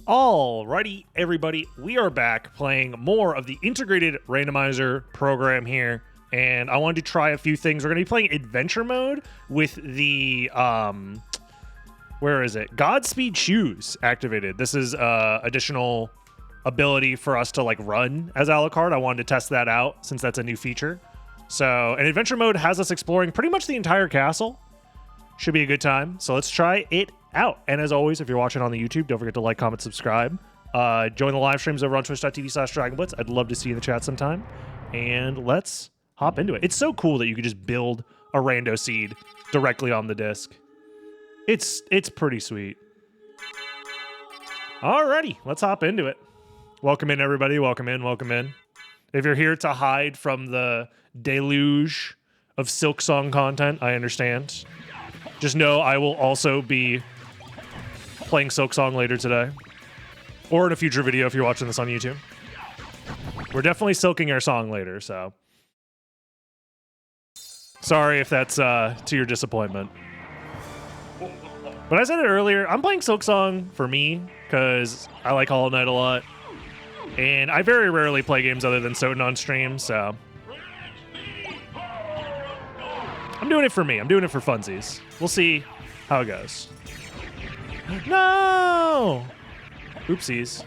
Alrighty, everybody, we are back playing more of the integrated randomizer program here, and I wanted to try a few things. We're going to be playing adventure mode with the, where is it? Godspeed Shoes activated. This is additional ability for us to like run as Alucard. I wanted to test that out since that's a new feature. So, and adventure mode has us exploring pretty much the entire castle. Should be a good time. So let's try it out. And as always, if you're watching on the YouTube, don't forget to like, comment, subscribe. Join the live streams over on twitch.tv/DragonBlitz. I'd love to see you in the chat sometime. And let's hop into it. It's so cool that you could just build a rando seed directly on the disc. It's pretty sweet. Alrighty, let's hop into it. Welcome in, everybody. Welcome in, welcome in. If you're here to hide from the deluge of Silksong content, I understand. Just know I will also be playing Silksong later today. Or in a future video if you're watching this on YouTube. We're definitely silking our song later, so. Sorry if that's to your disappointment. But I said it earlier, I'm playing Silksong for me, because I like Hollow Knight a lot. And I very rarely play games other than SotN on stream, so. I'm doing it for me. I'm doing it for funsies. We'll see how it goes. No! Oopsies.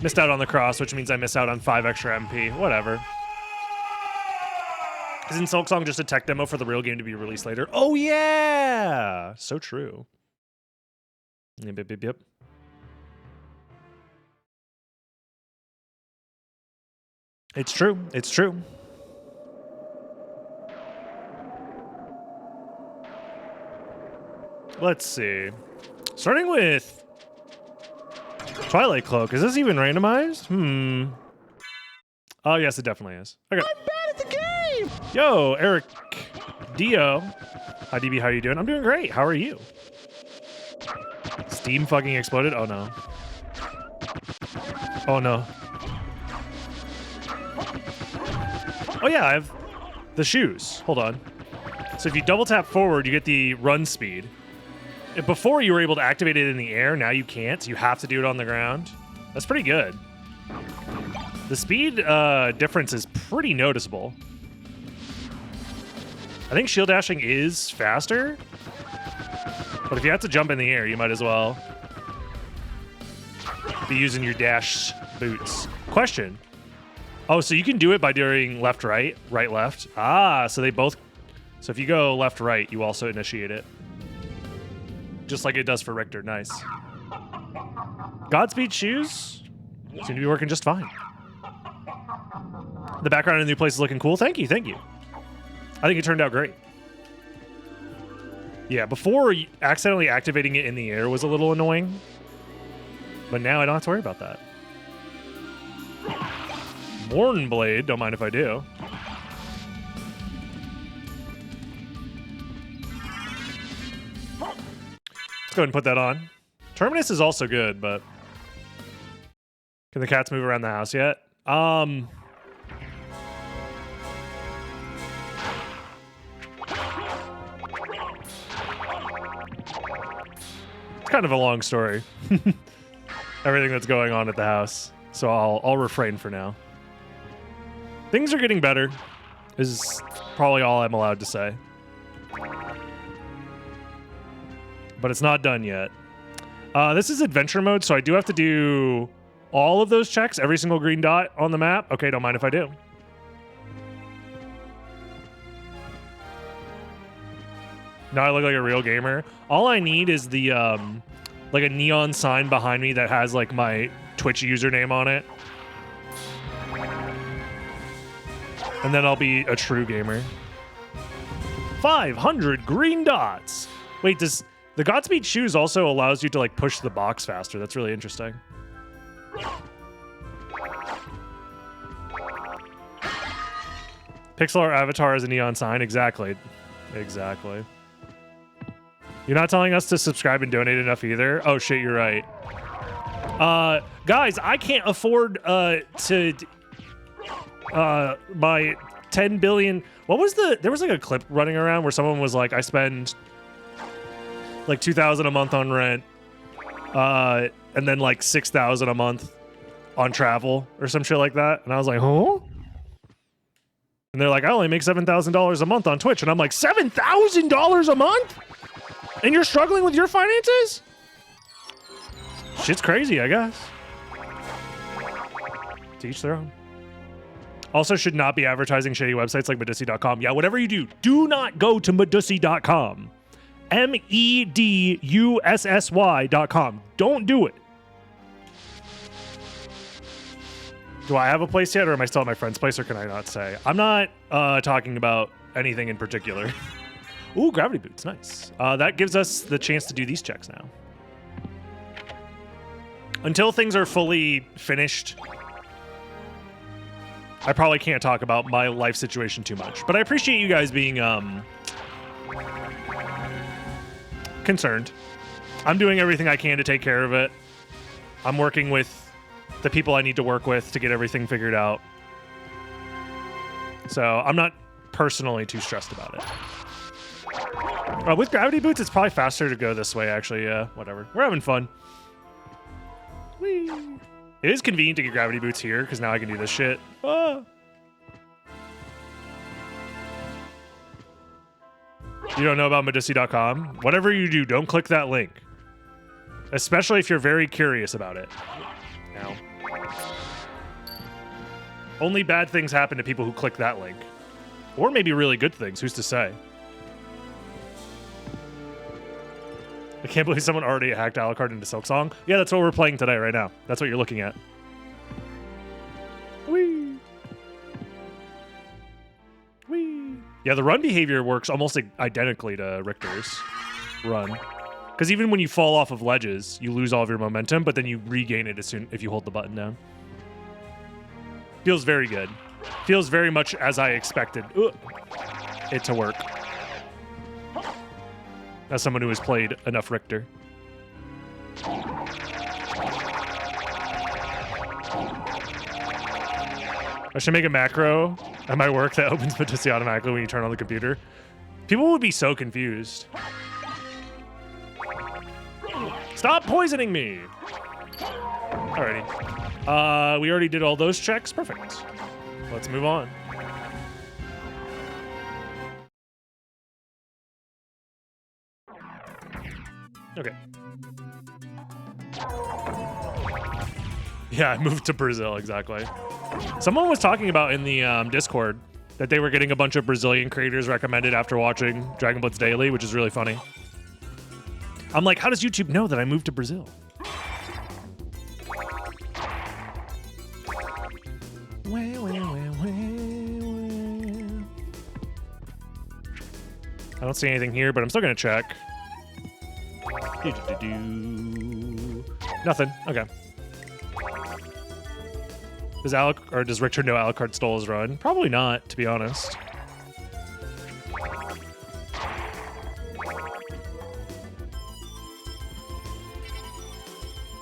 Missed out on the cross, which means I miss out on 5 extra MP. Whatever. Isn't Silksong just a tech demo for the real game to be released later? Oh, yeah! So true. Yep, yep, yep, yep. It's true. It's true. Let's see. Starting with Twilight Cloak. Is this even randomized? Oh, yes, it definitely is. Okay. I'm bad at the game! Yo, Eric Dio. Hi, DB. How are you doing? I'm doing great. How are you? Steam fucking exploded? Oh, no. Oh, no. Oh, yeah, I have the shoes. Hold on. So if you double tap forward, you get the run speed. Before you were able to activate it in the air, now you can't. You have to do it on the ground. That's pretty good. The speed difference is pretty noticeable. I think shield dashing is faster. But if you have to jump in the air, you might as well be using your dash boots. Question. Oh, so you can do it by doing left, right, right, left. Ah, so they both... So if you go left, right, you also initiate it. Just like it does for Richter. Nice. Godspeed shoes seem to be working just fine. The background in the new place is looking cool. Thank you, thank you. I think it turned out great. Yeah, before accidentally activating it in the air was a little annoying. But now I don't have to worry about that. Mornblade, don't mind if I do. Go ahead and put that on. Terminus is also good, but can the cats move around the house yet? It's kind of a long story. Everything that's going on at the house. So I'll refrain for now. Things are getting better is probably all I'm allowed to say. But it's not done yet. This is adventure mode, so I do have to do all of those checks, every single green dot on the map. Okay, don't mind if I do. Now I look like a real gamer. All I need is the, like a neon sign behind me that has like my Twitch username on it. And then I'll be a true gamer. 500 green dots. Wait, does... The Godspeed shoes also allows you to like push the box faster. That's really interesting. Pixel art avatar as a neon sign. Exactly. Exactly. You're not telling us to subscribe and donate enough either? Oh shit, you're right. Guys, I can't afford to buy 10 billion. What was the... There was like a clip running around where someone was like, I spend like $2,000 a month on rent, and then like $6,000 a month on travel or some shit like that. And I was like, huh? And they're like, I only make $7,000 a month on Twitch. And I'm like, $7,000 a month? And you're struggling with your finances? Shit's crazy, I guess. To each their own. Also should not be advertising shady websites like Medussy.com. Yeah, whatever you do not go to Medussy.com. MEDUSSY.com. Don't do it. Do I have a place yet, or am I still at my friend's place, or can I not say? I'm not talking about anything in particular. Ooh, gravity boots, nice. That gives us the chance to do these checks now. Until things are fully finished, I probably can't talk about my life situation too much. But I appreciate you guys being concerned. I'm doing everything I can to take care of it. I'm working with the people I need to work with to get everything figured out. So I'm not personally too stressed about it. With gravity boots, it's probably faster to go this way, actually. Yeah, whatever. We're having fun. Whee! It is convenient to get gravity boots here, because now I can do this shit. Ah. You don't know about Medussy.com? Whatever you do, don't click that link. Especially if you're very curious about it. Now. Only bad things happen to people who click that link. Or maybe really good things, who's to say? I can't believe someone already hacked Alucard into Silksong. Yeah, that's what we're playing today, right now. That's what you're looking at. Whee! Whee! Yeah, the run behavior works almost identically to Richter's run. Because even when you fall off of ledges, you lose all of your momentum, but then you regain it as soon if you hold the button down. Feels very good. Feels very much as I expected it to work. As someone who has played enough Richter. I should make a macro at my work that opens Medussy automatically when you turn on the computer. People would be so confused. Stop poisoning me! Alrighty. We already did all those checks. Perfect. Let's move on. Okay. Yeah, I moved to Brazil, exactly. Someone was talking about in the Discord that they were getting a bunch of Brazilian creators recommended after watching Dragon Blitz Daily, which is really funny. I'm like, how does YouTube know that I moved to Brazil? I don't see anything here, but I'm still gonna check. Nothing. Okay. Does Richter know Alucard stole his run? Probably not, to be honest.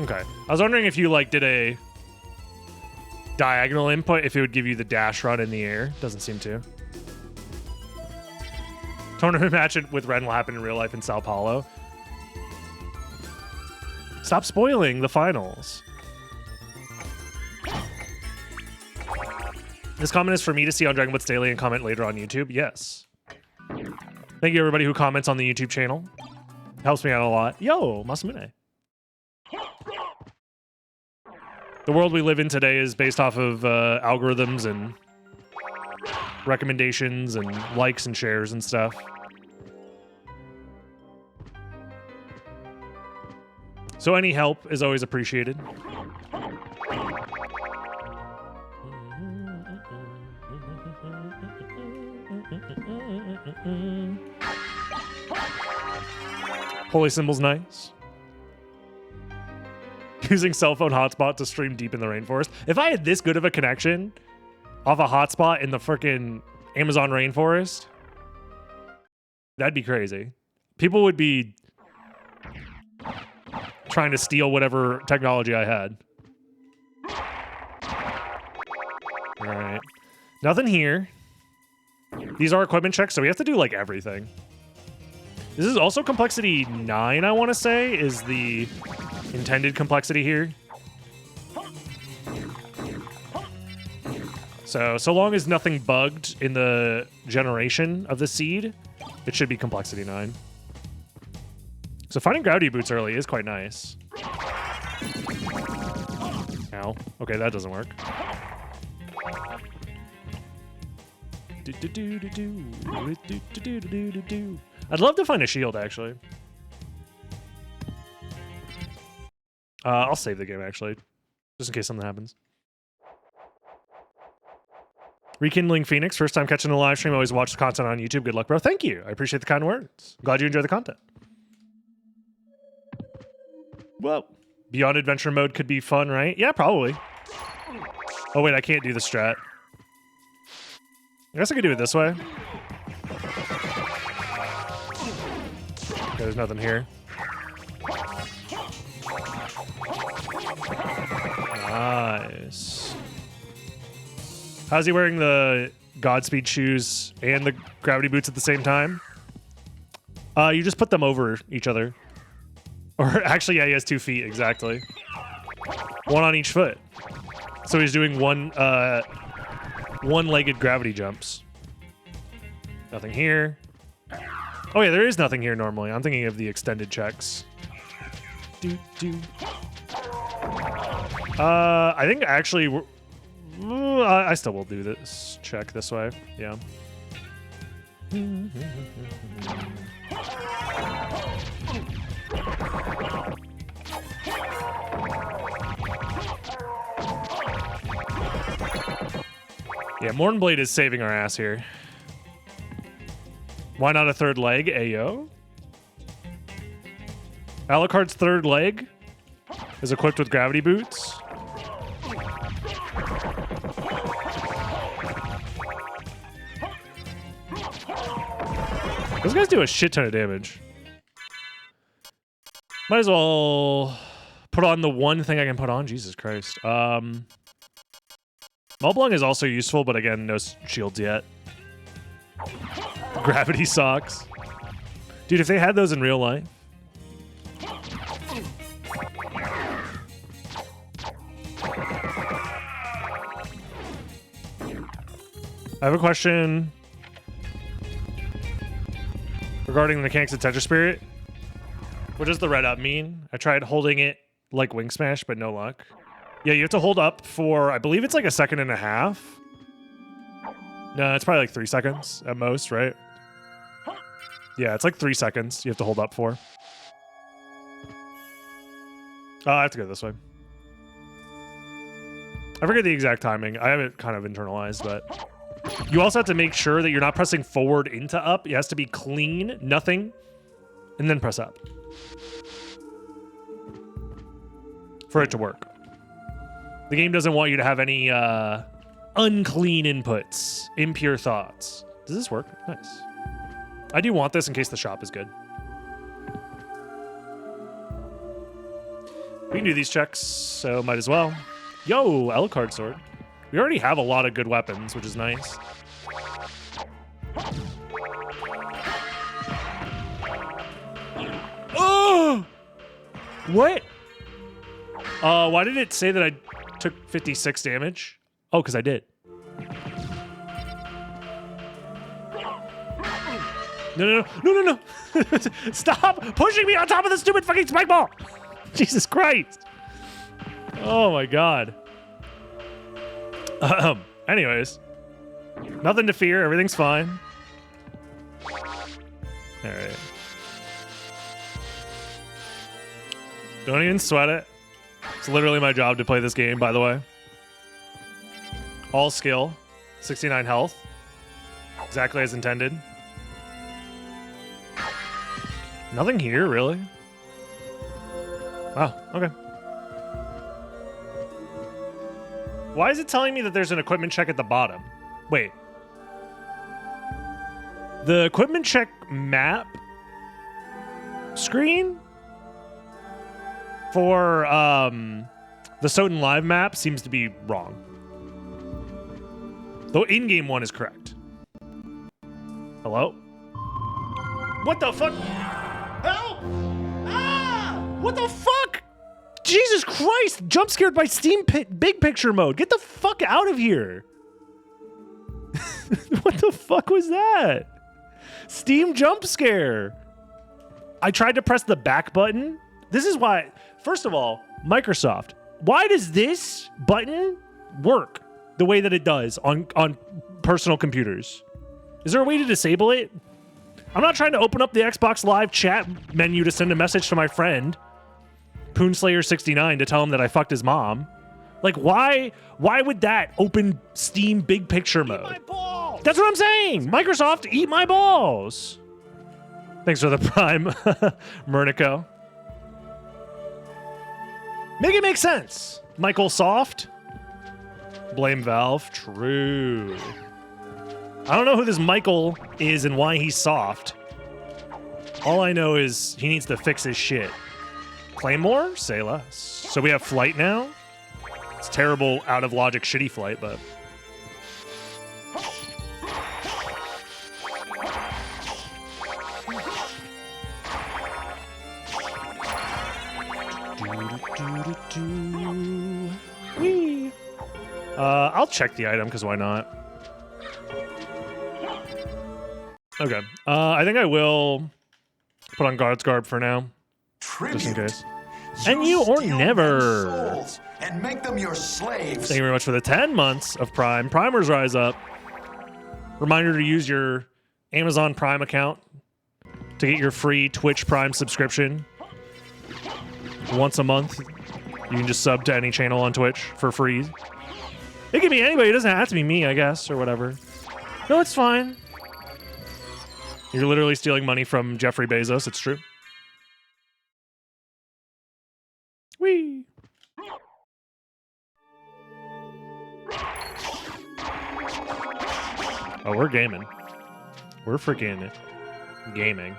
Okay. I was wondering if you like did a diagonal input, if it would give you the dash run in the air. Doesn't seem to. Tournament match with Ren will happen in real life in Sao Paulo. Stop spoiling the finals. This comment is for me to see on Dragon Blitz Daily and comment later on YouTube. Yes. Thank you, everybody who comments on the YouTube channel. Helps me out a lot. Yo, Masamune. The world we live in today is based off of algorithms and recommendations and likes and shares and stuff. So any help is always appreciated. Holy Symbol's nice. Using cell phone hotspot to stream deep in the rainforest. If I had this good of a connection off a hotspot in the frickin' Amazon rainforest, that'd be crazy. People would be trying to steal whatever technology I had. All right. Nothing here. These are equipment checks, so we have to do like everything. This is also complexity 9, I want to say, is the intended complexity here. So long as nothing bugged in the generation of the seed, it should be complexity 9. So finding gravity boots early is quite nice. Ow. Okay, that doesn't work. I'd love to find a shield, actually. I'll save the game, actually, just in case something happens. Rekindling Phoenix, first time catching a live stream. Always watch the content on YouTube. Good luck, bro. Thank you. I appreciate the kind words. Glad you enjoy the content. Well, Beyond Adventure mode could be fun, right? Yeah, probably. Oh, wait, I can't do the strat. I guess I could do it this way. Okay, there's nothing here. Nice. How's he wearing the Godspeed shoes and the gravity boots at the same time? You just put them over each other. Or actually, yeah, he has 2 feet, exactly. One on each foot. So he's doing one-legged gravity jumps. Nothing here. Oh yeah, there is nothing here normally. I'm thinking of the extended checks. I think actually I still will do this check this way. Yeah. Yeah, Mornblade is saving our ass here. Why not a third leg, Ayo? Alucard's third leg is equipped with gravity boots. Those guys do a shit ton of damage. Might as well put on the one thing I can put on. Jesus Christ. Moblung is also useful, but again, no shields yet. Gravity socks. Dude, if they had those in real life. I have a question regarding the mechanics of Tetra Spirit. What does the red up mean? I tried holding it like Wing Smash, but no luck. Yeah, you have to hold up for, I believe it's like 1.5 seconds. No, it's probably like 3 seconds at most, right? Yeah, it's like 3 seconds you have to hold up for. I have to go this way. I forget the exact timing. I have it kind of internalized, but you also have to make sure that you're not pressing forward into up. It has to be clean, nothing, and then press up for it to work. The game doesn't want you to have any unclean inputs, impure thoughts. Does this work? Nice. I do want this in case the shop is good. We can do these checks, so might as well. Yo, Alucard sword. We already have a lot of good weapons, which is nice. Oh! What? Why did it say that I took 56 damage? Oh, because I did. No. Stop pushing me on top of the stupid fucking spike ball. Jesus Christ. Oh my God. Anyways. Nothing to fear. Everything's fine. All right. Don't even sweat it. It's literally my job to play this game, by the way. All skill. 69 health. Exactly as intended. Nothing here, really? Wow, okay. Why is it telling me that there's an equipment check at the bottom? Wait. The equipment check map screen for the SotN Live map seems to be wrong. The in-game one is correct. Hello? What the fuck? Help! Ah! What the fuck? Jesus Christ! Jump scared by big picture mode. Get the fuck out of here. What the fuck was that? Steam jump scare. I tried to press the back button. This is why, first of all, Microsoft, why does this button work the way that it does on personal computers? Is there a way to disable it? I'm not trying to open up the Xbox Live chat menu to send a message to my friend, Poonslayer69, to tell him that I fucked his mom. Like, why would that open Steam big picture mode? Eat my balls. That's what I'm saying. Microsoft, eat my balls. Thanks for the Prime, Murnico. Make it make sense. Michael Soft. Blame Valve. True. I don't know who this Michael is and why he's soft. All I know is he needs to fix his shit. Claymore? Say less. So we have flight now? It's terrible, out of logic, shitty flight, but... Whee! I'll check the item, because why not? Okay. I think I will put on Guard's Garb for now. Tribute. Just in case. And you or never. And make them your slaves. Thank you very much for the 10 months of Prime. Primers rise up. Reminder to use your Amazon Prime account to get your free Twitch Prime subscription. Once a month, you can just sub to any channel on Twitch for free. It can be anybody. It doesn't have to be me, I guess, or whatever. No, it's fine. You're literally stealing money from Jeffrey Bezos. It's true. Whee! Oh, we're gaming. We're freaking gaming.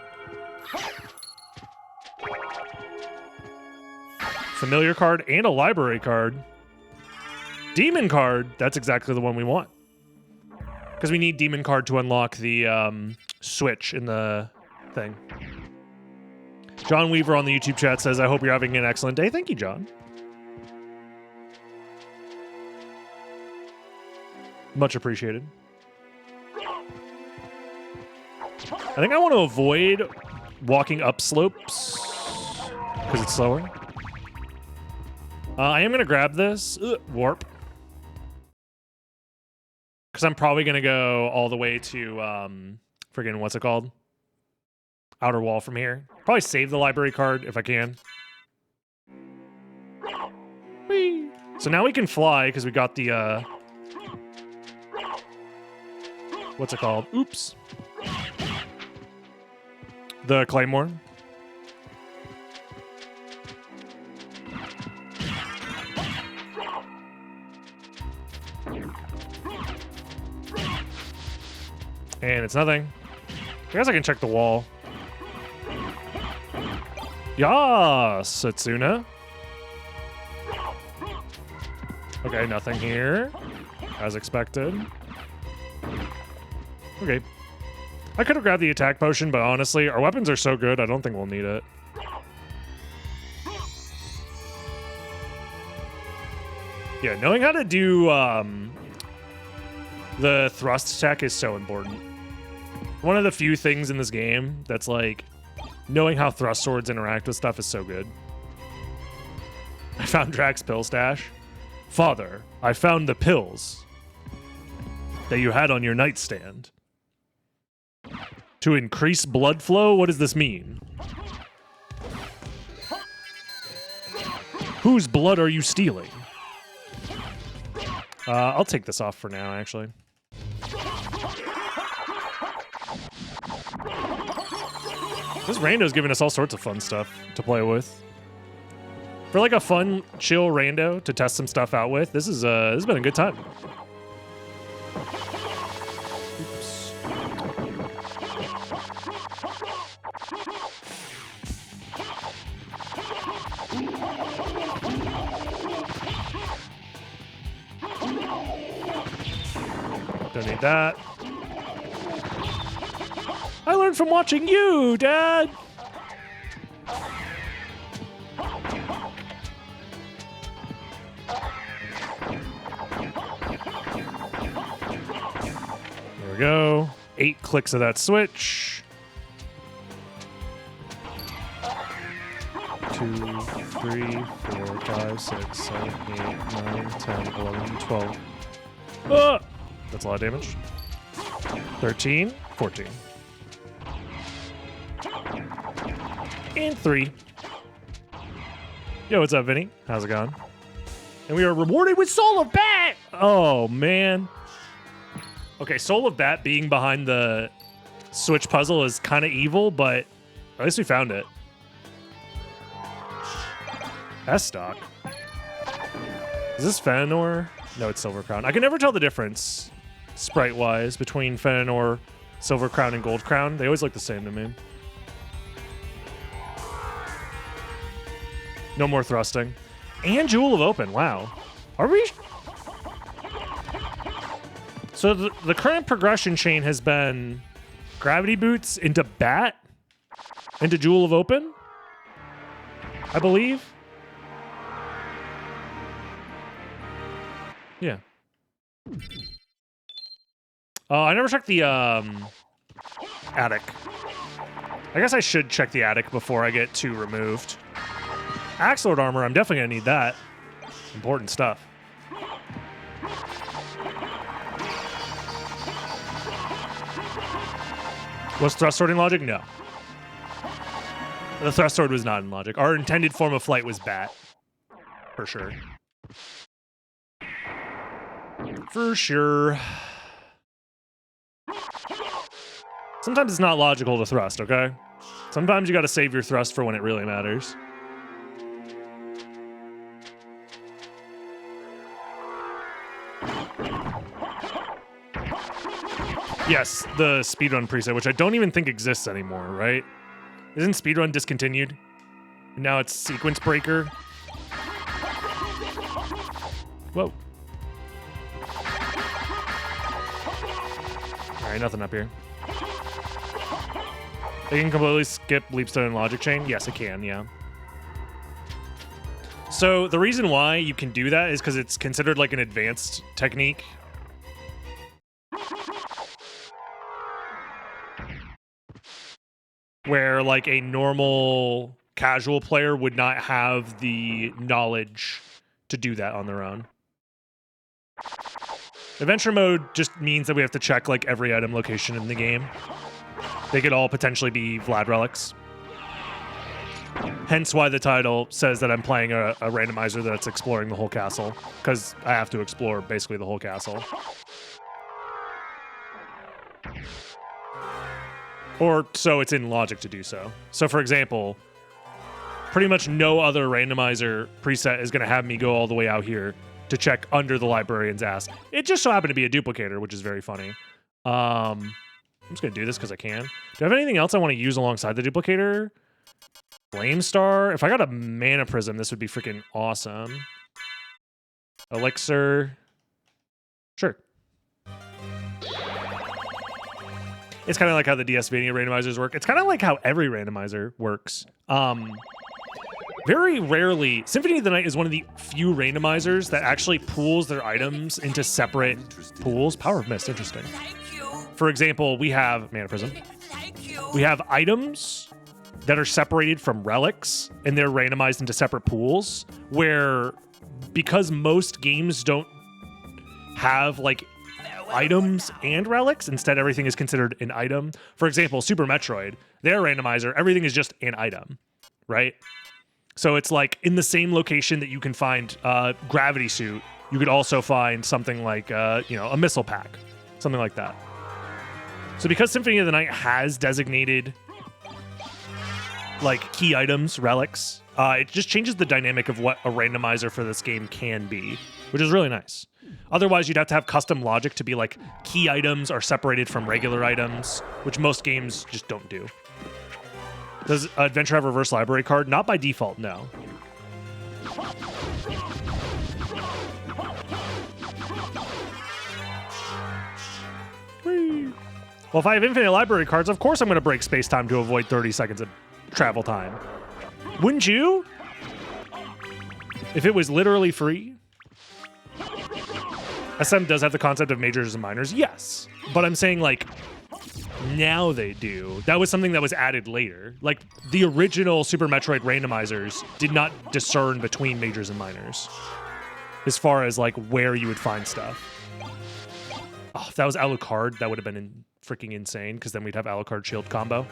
Familiar card and a library card. Demon card. That's exactly the one we want. Because we need demon card to unlock the switch in the thing. John Weaver on the YouTube chat says, I hope you're having an excellent day. Thank you, John. Much appreciated. I think I want to avoid walking up slopes because it's slower. I am going to grab this. Warp. Because I'm probably going to go all the way to, friggin' what's it called? Outer Wall from here. Probably save the library card if I can. Whee! So now we can fly because we got the, what's it called? Oops. The Claymore. And it's nothing. I guess I can check the wall. Yas, Satsuna. Okay, nothing here. As expected. Okay. I could have grabbed the attack potion, but honestly, our weapons are so good, I don't think we'll need it. Yeah, knowing how to do the thrust tech is so important. One of the few things in this game that's like, knowing how thrust swords interact with stuff is so good. I found Drax's pill stash. Father, I found the pills that you had on your nightstand. To increase blood flow? What does this mean? Whose blood are you stealing? I'll take this off for now, actually. This rando's giving us all sorts of fun stuff to play with. For like a fun, chill rando to test some stuff out with, this has been a good time. Oops. Don't need that. I learned from watching you, Dad. There we go. 8 clicks of that switch. 2, 3, 4, 5, 6, 7, 8, 9, 10, 11, 12. Ah! That's a lot of damage. 13, 14. And 3. Yo, what's up, Vinny? How's it going? And we are rewarded with Soul of Bat! Oh, man. Okay, Soul of Bat being behind the Switch puzzle is kind of evil, but at least we found it. That's stock. Is this Fenanor? No, it's Silver Crown. I can never tell the difference, sprite-wise, between Fenanor, Silver Crown, and Gold Crown. They always look the same to me. No more thrusting. And Jewel of Open, wow. Are we... So the current progression chain has been Gravity Boots into Bat, into Jewel of Open, I believe. Yeah. I never checked the attic. I guess I should check the attic before I get too removed. Axe Lord armor, I'm definitely gonna need that. Important stuff. Was thrust sword in logic? No. The thrust sword was not in logic. Our intended form of flight was bat. For sure. For sure. Sometimes it's not logical to thrust, okay? Sometimes you gotta save your thrust for when it really matters. Yes, the speedrun preset, which I don't even think exists anymore, right? Isn't speedrun discontinued? And now it's sequence breaker. Whoa. Alright, nothing up here. They can completely skip Leapstone and Logic Chain? Yes, it can, yeah. So the reason why you can do that is because it's considered like an advanced technique. Where like a normal casual player would not have the knowledge to do that on their own. Adventure mode just means that we have to check like every item location in the game. They could all potentially be Vlad relics. Hence why the title says that I'm playing a randomizer that's exploring the whole castle, because I have to explore basically the whole castle. Or so it's in logic to do so. So for example, pretty much no other randomizer preset is going to have me go all the way out here to check under the librarian's ass. It just so happened to be a duplicator, which is very funny. I'm just going to do this because I can. Do I have anything else I want to use alongside the duplicator? Flame Star. If I got a mana prism, this would be freaking awesome. Elixir. Sure. It's kind of like how the DSVania randomizers work. It's kind of like how every randomizer works. Very rarely, Symphony of the Night is one of the few randomizers that actually pools their items into separate pools. Power of Mist, interesting. For example, we have Mana Prism. We have items that are separated from relics, and they're randomized into separate pools, where because most games don't have like items and relics, instead everything is considered an item. For example, Super Metroid, their randomizer, everything is just an item, right? So it's like in the same location that you can find Gravity Suit, you could also find something like you know, a missile pack, something like that. So because Symphony of the Night has designated like key items, relics, it just changes the dynamic of what a randomizer for this game can be, which is really nice. Otherwise, you'd have to have custom logic to be like key items are separated from regular items, which most games just don't do. Does Adventure have a reverse library card? Not by default, no. Whee. Well, if I have infinite library cards, of course I'm going to break space-time to avoid 30 seconds of travel time. Wouldn't you? If it was literally free? SM does have the concept of majors and minors, yes. But I'm saying, like, now they do. That was something that was added later. Like, the original Super Metroid randomizers did not discern between majors and minors as far as, like, where you would find stuff. Oh, if that was Alucard, that would have been freaking insane, because then we'd have Alucard shield combo.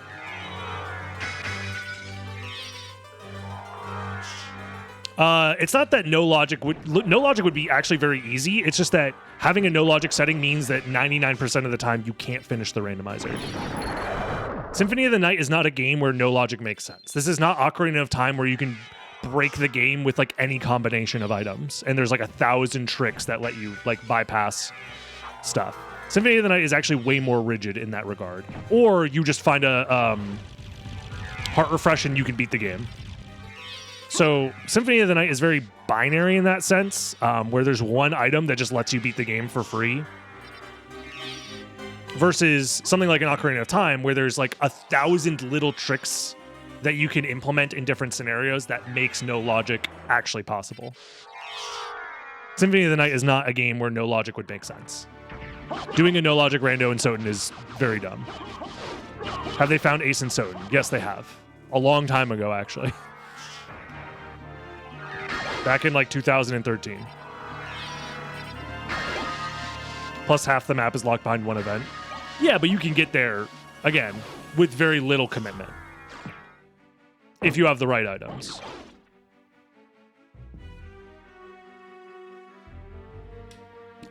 It's not that no logic would be actually very easy. It's just that having a no logic setting means that 99% of the time you can't finish the randomizer. Symphony of the Night is not a game where no logic makes sense. This is not Ocarina of Time where you can break the game with like any combination of items and there's like 1,000 tricks that let you like bypass stuff. Symphony of the Night is actually way more rigid in that regard. Or you just find a heart refresh and you can beat the game. So Symphony of the Night is very binary in that sense, where there's one item that just lets you beat the game for free. Versus something like an Ocarina of Time, where there's like 1,000 little tricks that you can implement in different scenarios that makes no logic actually possible. Symphony of the Night is not a game where no logic would make sense. Doing a no logic rando in SotN is very dumb. Have they found Ace in SotN? Yes, they have. A long time ago, actually. Back in like 2013. Plus half the map is locked behind one event. Yeah, but you can get there, again, with very little commitment. If you have the right items.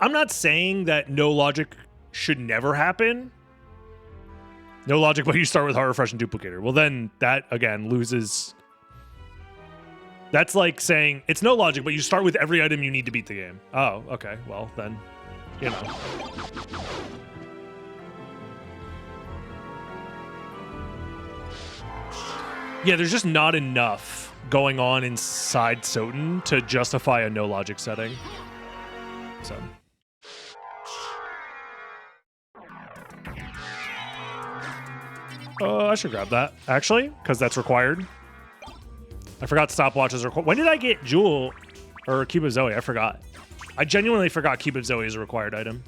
I'm not saying that no logic should never happen. No logic, but you start with Heart Refresh and Duplicator. Well, then that, again, loses... That's like saying, it's no logic, but you start with every item you need to beat the game. Oh, okay. Well, then, you know. Yeah, there's just not enough going on inside SotN to justify a no logic setting. So. I should grab that, actually, because that's required. I forgot stopwatches are... When did I get Jewel or Cube of Zoe? I forgot. I genuinely forgot Cube of Zoe is a required item.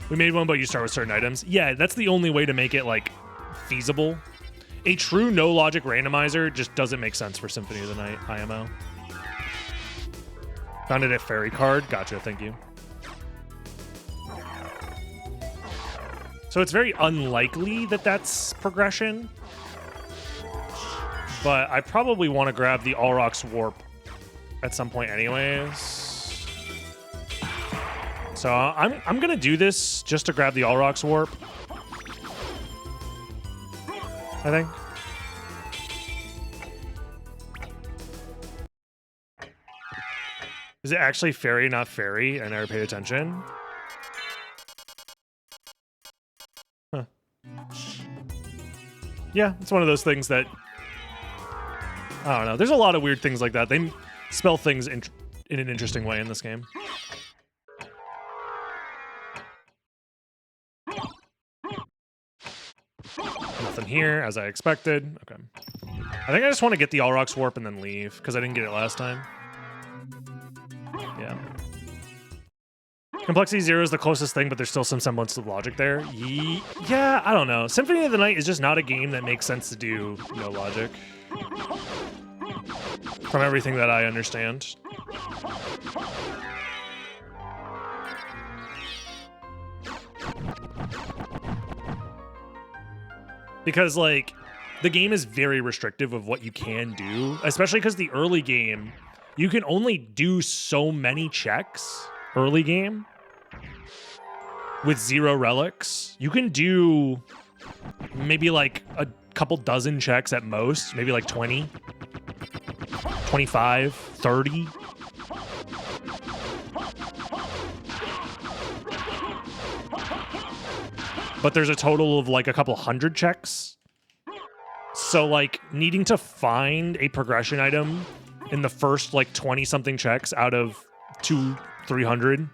We made one, but you start with certain items. Yeah, that's the only way to make it, like, feasible. A true no-logic randomizer just doesn't make sense for Symphony of the Night IMO. Found it at Fairy Card. Gotcha, thank you. So it's very unlikely that that's progression. But I probably want to grab the Allrock's Warp at some point anyways. So I'm going to do this just to grab the Allrock's Warp. I think. Is it actually fairy, not fairy? I never paid attention. Huh. Yeah, it's one of those things that... I don't know. There's a lot of weird things like that. They spell things in an interesting way in this game. Nothing here, as I expected. Okay. I think I just want to get the Allrock's Warp and then leave, because I didn't get it last time. Yeah. Complexity 0 is the closest thing, but there's still some semblance of logic there. Yeah, I don't know. Symphony of the Night is just not a game that makes sense to do no logic. From everything that I understand. Because, like, the game is very restrictive of what you can do, especially because the early game, you can only do so many checks early game with 0 relics. You can do maybe like a couple dozen checks at most, maybe like 20. 25, 30. But there's a total of like a couple hundred checks. So like needing to find a progression item in the first like 20 something checks out of 200-300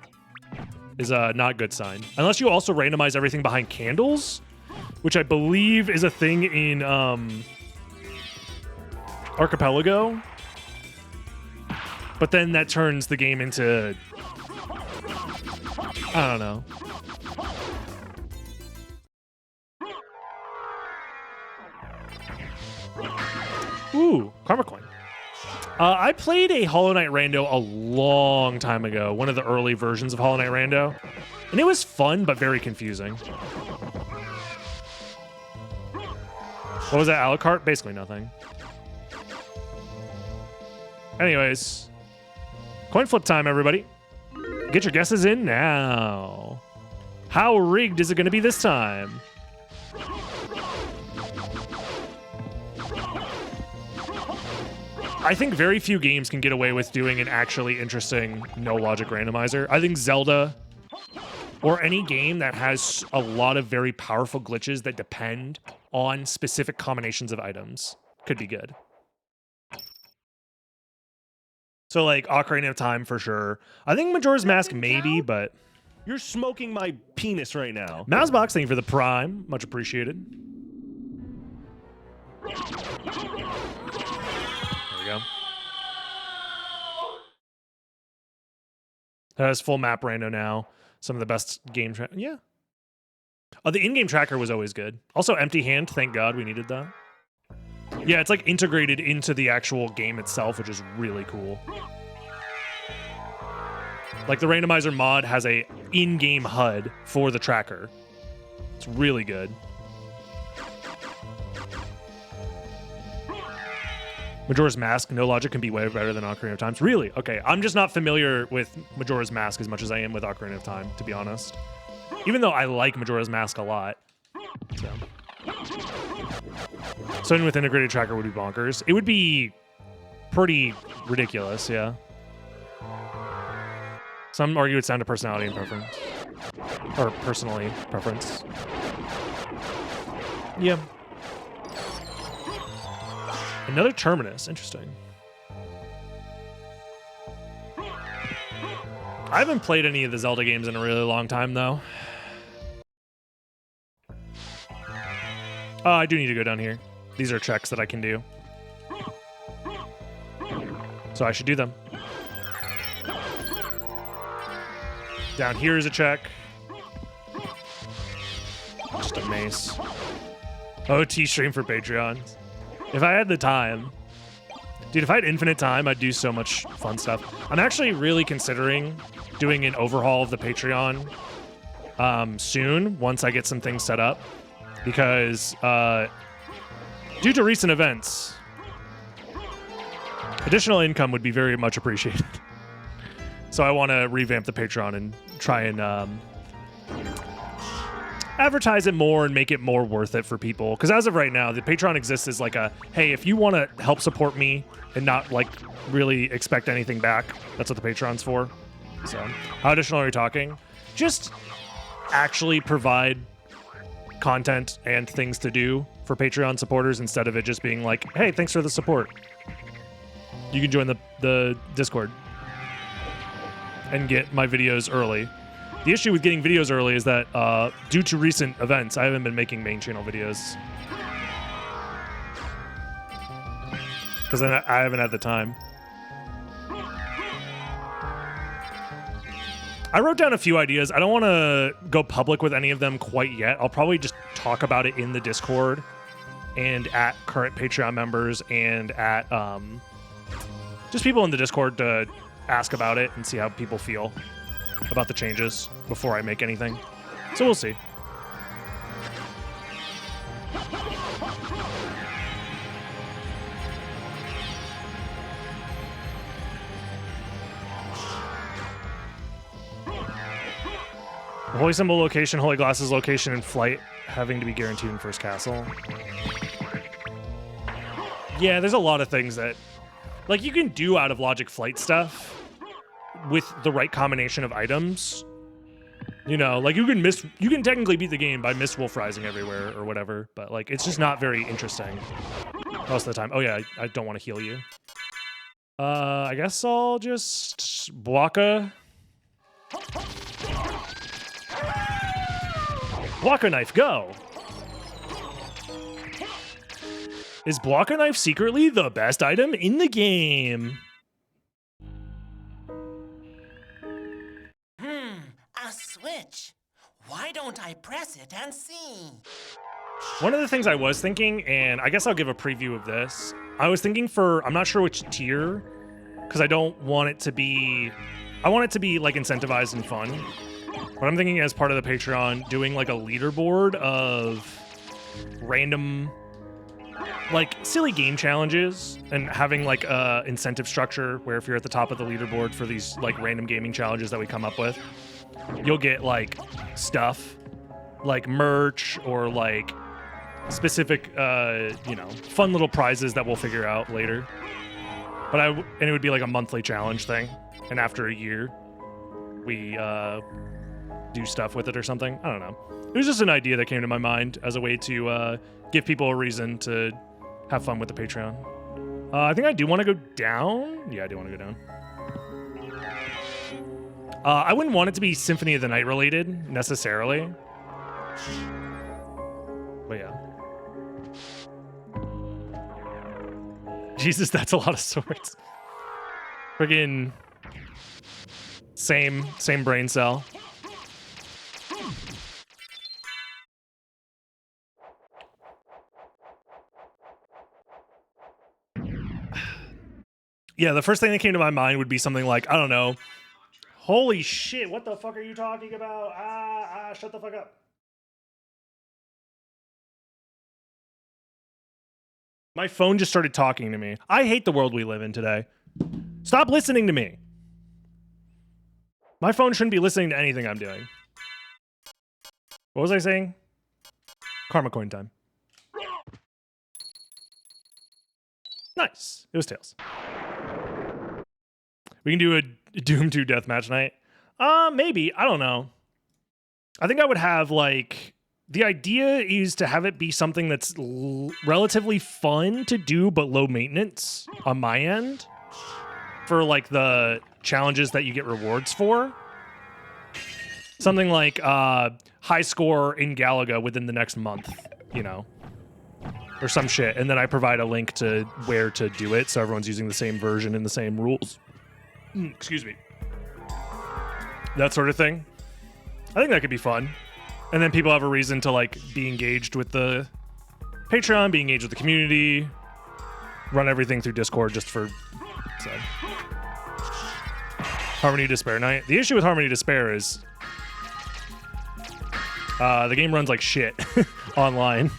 is a not good sign. Unless you also randomize everything behind candles, which I believe is a thing in Archipelago. But then that turns the game into, I don't know. Ooh, Karma Coin. I played a Hollow Knight Rando a long time ago, one of the early versions of Hollow Knight Rando, and it was fun, but very confusing. What was that, Alucard? Basically nothing. Anyways, coin flip time, everybody. Get your guesses in now. How rigged is it going to be this time? I think very few games can get away with doing an actually interesting no-logic randomizer. I think Zelda, or any game that has a lot of very powerful glitches that depend on specific combinations of items, could be good. So, like, Ocarina of Time for sure. I think Majora's Mask maybe, but... You're smoking my penis right now. Mousebox, thank you for the Prime. Much appreciated. There we go. It has full map rando now. Some of the best game track. Yeah. Oh, the in-game tracker was always good. Also, Empty Hand. Thank God we needed that. Yeah, it's like integrated into the actual game itself, which is really cool. Like the Randomizer mod has a in-game HUD for the tracker. It's really good. Majora's Mask, no logic, can be way better than Ocarina of Time. Really? Okay, I'm just not familiar with Majora's Mask as much as I am with Ocarina of Time, to be honest. Even though I like Majora's Mask a lot. Something with integrated tracker would be bonkers. It would be pretty ridiculous, yeah. Some argue it's down to personality and preference. Or personally preference. Yeah. Another Terminus. Interesting. I haven't played any of the Zelda games in a really long time, though. I do need to go down here. These are checks that I can do. So I should do them. Down here is a check. Just a mace. OT stream for Patreon. If I had the time. Dude, if I had infinite time, I'd do so much fun stuff. I'm actually really considering doing an overhaul of the Patreon soon, once I get some things set up. Because due to recent events, additional income would be very much appreciated. So I want to revamp the Patreon and try and advertise it more and make it more worth it for people. Because as of right now, the Patreon exists as like a, hey, if you want to help support me and not like really expect anything back, that's what the Patreon's for. So how additional are we talking? Just actually provide content and things to do for Patreon supporters instead of it just being like, hey, thanks for the support. You can join the Discord and get my videos early. The issue with getting videos early is that due to recent events, I haven't been making main channel videos. Because I haven't had the time. I wrote down a few ideas. I don't want to go public with any of them quite yet. I'll probably just talk about it in the Discord and at current Patreon members and at just people in the Discord to ask about it and see how people feel about the changes before I make anything. So we'll see. Holy symbol location, holy glasses location, and flight having to be guaranteed in first castle. Yeah, there's a lot of things that, like, you can do out of logic flight stuff with the right combination of items. You know, like you can technically beat the game by wolf-rising everywhere or whatever, but like it's just not very interesting most of the time. Oh yeah, I don't want to heal you. I guess I'll just Bwaka. Blocker Knife, go! Is Blocker Knife secretly the best item in the game? A switch. Why don't I press it and see? One of the things I was thinking, and I guess I'll give a preview of this. I was thinking for, I'm not sure which tier, because I don't want it to be, I want it to be like incentivized and fun. But I'm thinking as part of the Patreon, doing like a leaderboard of random, like silly game challenges and having like a incentive structure where if you're at the top of the leaderboard for these like random gaming challenges that we come up with, you'll get like stuff like merch or like specific, you know, fun little prizes that we'll figure out later. But and it would be like a monthly challenge thing. And after a year, we do stuff with it or something. I don't know. It was just an idea that came to my mind as a way to give people a reason to have fun with the Patreon. I think I do want to go down. Yeah, I do want to go down. I wouldn't want it to be Symphony of the Night related necessarily. But yeah. Jesus, that's a lot of swords. Friggin' same brain cell. Yeah, the first thing that came to my mind would be something like, I don't know. Holy shit, what the fuck are you talking about? Shut the fuck up. My phone just started talking to me. I hate the world we live in today. Stop listening to me. My phone shouldn't be listening to anything I'm doing. What was I saying? Karma coin time. Nice. It was Tails. We can do a Doom 2 deathmatch night. Maybe. I don't know. I think I would have, like... The idea is to have it be something that's relatively fun to do, but low maintenance on my end. For, like, the challenges that you get rewards for. Something like high score in Galaga within the next month, you know? Or some shit. And then I provide a link to where to do it, so everyone's using the same version and the same rules. Excuse me. That sort of thing. I think that could be fun. And then people have a reason to like be engaged with the Patreon, be engaged with the community, run everything through Discord just for so. Harmony Despair night. The issue with Harmony Despair is the game runs like shit online.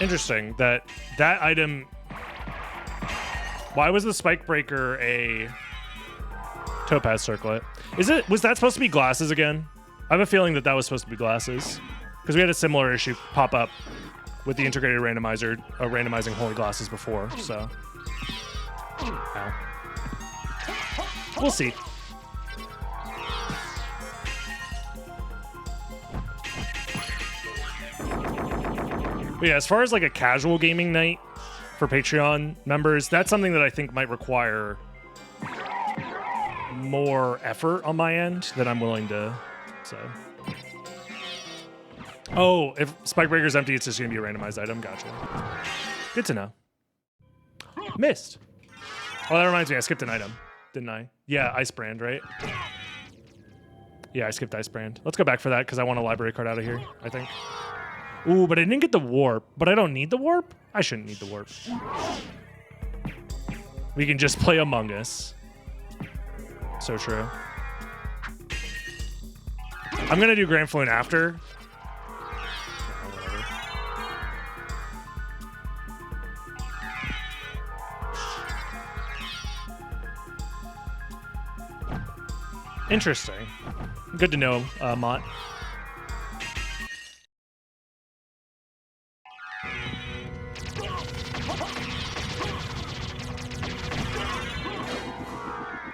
Interesting that item. Why was the spike breaker a topaz circlet? Was that supposed to be glasses again? I have a feeling that was supposed to be glasses because we had a similar issue pop up with the integrated randomizer randomizing holy glasses before. So ow. We'll see. But yeah, as far as like a casual gaming night for Patreon members, that's something that I think might require more effort on my end than I'm willing to, so. Oh, if Spike Breaker's empty, it's just gonna be a randomized item, gotcha. Good to know. Missed. Oh, that reminds me, I skipped an item, didn't I? Yeah, Ice Brand, right? Yeah, I skipped Ice Brand. Let's go back for that, because I want a library card out of here, I think. Ooh, but I didn't get the warp. But I don't need the warp? I shouldn't need the warp. We can just play Among Us. So true. I'm gonna do Grand Fluent after. Interesting. Good to know, Mott.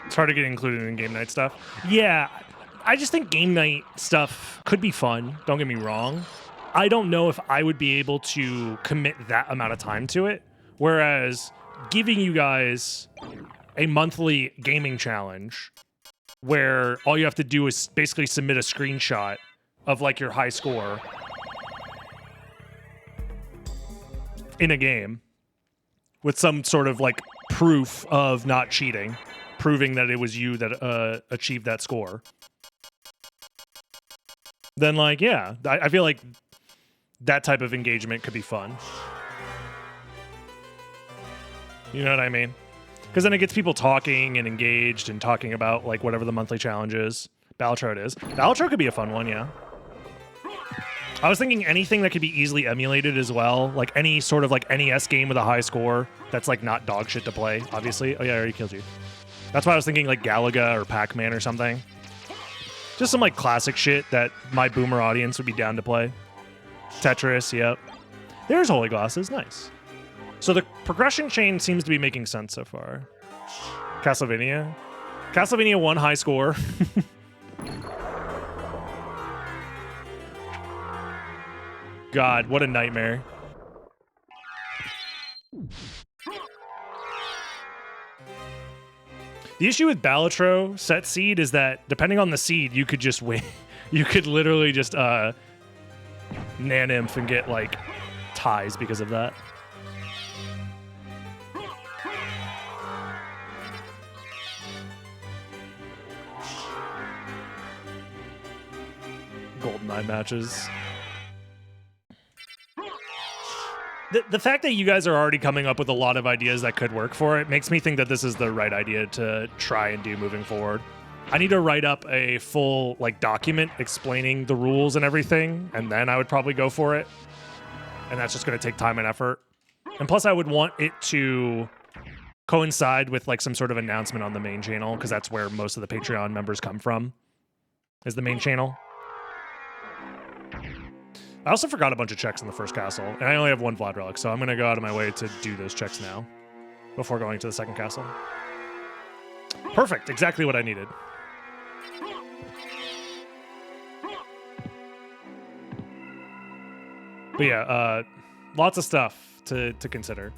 It's hard to get included in game night stuff. Yeah, I just think game night stuff could be fun. Don't get me wrong. I don't know if I would be able to commit that amount of time to it. Whereas giving you guys a monthly gaming challenge where all you have to do is basically submit a screenshot of like your high score in a game with some sort of like proof of not cheating, proving that it was you that achieved that score. Then like, yeah, I feel like that type of engagement could be fun. You know what I mean? Because then it gets people talking and engaged and talking about like whatever the monthly challenge is. Balatro it is. Balatro could be a fun one, yeah. I was thinking anything that could be easily emulated as well. Like any sort of like NES game with a high score that's like not dog shit to play, obviously. Oh yeah, I already killed you. That's why I was thinking like Galaga or Pac-Man or something. Just some like classic shit that my boomer audience would be down to play. Tetris, yep. There's Holy Glasses, nice. So the progression chain seems to be making sense so far. Castlevania. Castlevania 1 high score. God, what a nightmare. The issue with Balatro set seed is that depending on the seed, you could just win. You could literally just Nanymph and get like ties because of that. GoldenEye matches. The fact that you guys are already coming up with a lot of ideas that could work for it makes me think that this is the right idea to try and do moving forward. I need to write up a full like document explaining the rules and everything, and then I would probably go for it. And that's just going to take time and effort. And plus I would want it to coincide with like some sort of announcement on the main channel, because that's where most of the Patreon members come from, is the main channel. I also forgot a bunch of checks in the first castle, and I only have one Vlad relic, so I'm going to go out of my way to do those checks now before going to the second castle. Perfect, exactly what I needed. But yeah, lots of stuff to consider.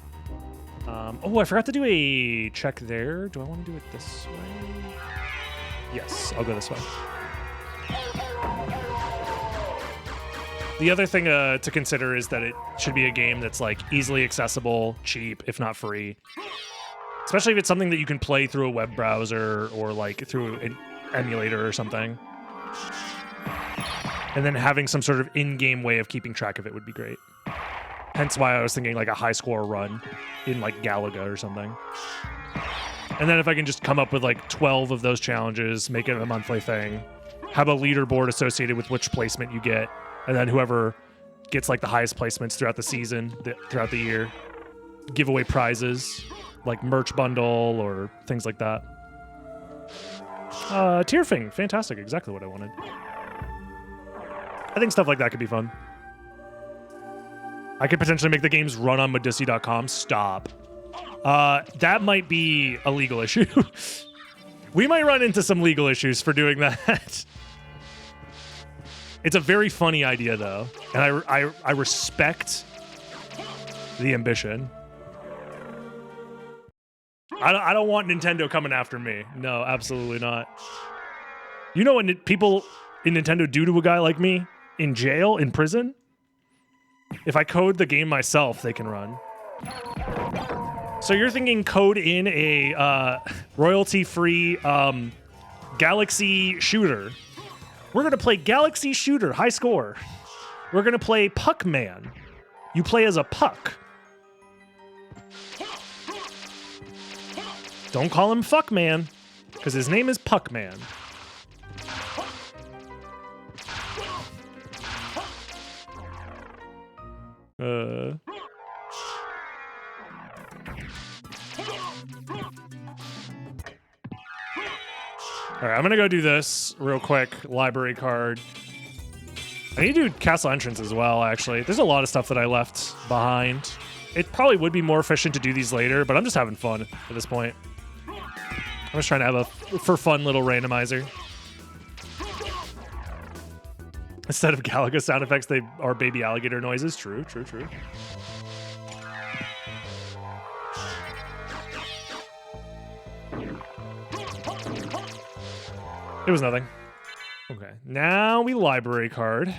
Oh, I forgot to do a check there. Do I want to do it this way? Yes, I'll go this way. The other thing to consider is that it should be a game that's like easily accessible, cheap, if not free. Especially if it's something that you can play through a web browser or like through an emulator or something. And then having some sort of in-game way of keeping track of it would be great. Hence why I was thinking like a high score run in like Galaga or something. And then if I can just come up with like 12 of those challenges, make it a monthly thing, have a leaderboard associated with which placement you get, and then whoever gets like the highest placements throughout the season, throughout the year, give away prizes like merch bundle or things like that. Tierfing, fantastic, exactly what I wanted. I think stuff like that could be fun. I could potentially make the games run on Modissi.com. Stop. That might be a legal issue. We might run into some legal issues for doing that. It's a very funny idea, though, and I respect the ambition. I don't want Nintendo coming after me. No, absolutely not. You know what people in Nintendo do to a guy like me? In jail? In prison? If I code the game myself, they can run. So you're thinking code in a royalty-free Galaxy shooter. We're going to play Galaxy Shooter, high score. We're going to play Puck-Man. You play as a puck. Don't call him Fuck-Man, because his name is Puck-Man. All right, I'm going to go do this real quick. Library card. I need to do castle entrance as well, actually. There's a lot of stuff that I left behind. It probably would be more efficient to do these later, but I'm just having fun at this point. I'm just trying to have a for fun little randomizer. Instead of Galaga sound effects, they are baby alligator noises. True. It was nothing. Okay, now we library card.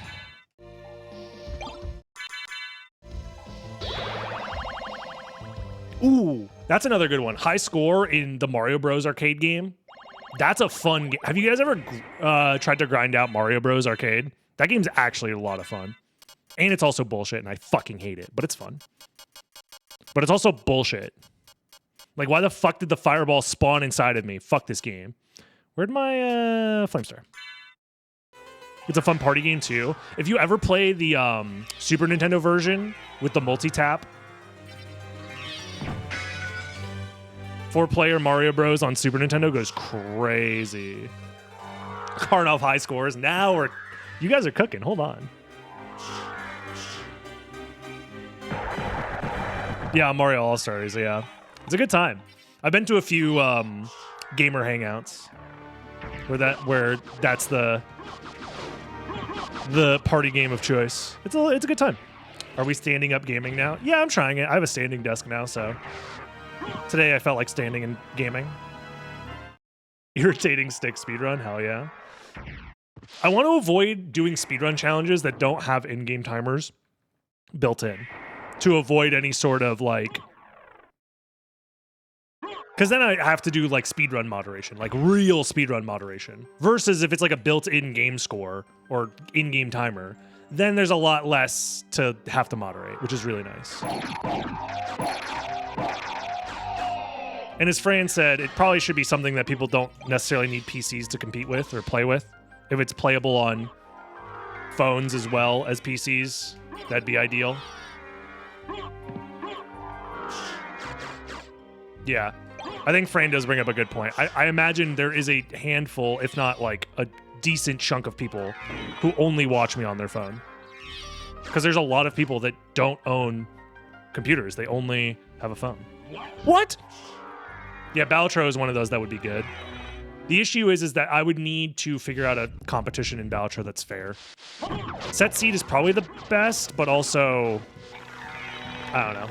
Ooh, that's another good one. High score in the Mario Bros. Arcade game. That's a fun game. Have you guys ever tried to grind out Mario Bros. Arcade? That game's actually a lot of fun. And it's also bullshit, and I fucking hate it, but it's fun. But it's also bullshit. Like, why the fuck did the fireball spawn inside of me? Fuck this game. Where'd my Flame Star? It's a fun party game, too. If you ever play the Super Nintendo version with the multi-tap, 4-player Mario Bros. On Super Nintendo goes crazy. Karnov high scores. Now you guys are cooking. Hold on. Yeah, Mario All-Stars, yeah. It's a good time. I've been to a few gamer hangouts where that's the party game of choice. It's a good time. Are we standing up gaming now? Yeah, I'm trying it. I have a standing desk now, so today I felt like standing and gaming. Irritating stick speedrun? Hell yeah. I want to avoid doing speedrun challenges that don't have in-game timers built in to avoid any sort of like... Because then I have to do like speedrun moderation, like real speedrun moderation. Versus if it's like a built-in game score or in-game timer, then there's a lot less to have to moderate, which is really nice. And as Fran said, it probably should be something that people don't necessarily need PCs to compete with or play with. If it's playable on phones as well as PCs, that'd be ideal. Yeah. I think Fran does bring up a good point. I imagine there is a handful, if not like a decent chunk of people who only watch me on their phone. Because there's a lot of people that don't own computers. They only have a phone. What? Yeah, Balatro is one of those that would be good. The issue is that I would need to figure out a competition in Balatro that's fair. Set Seed is probably the best, but also, I don't know.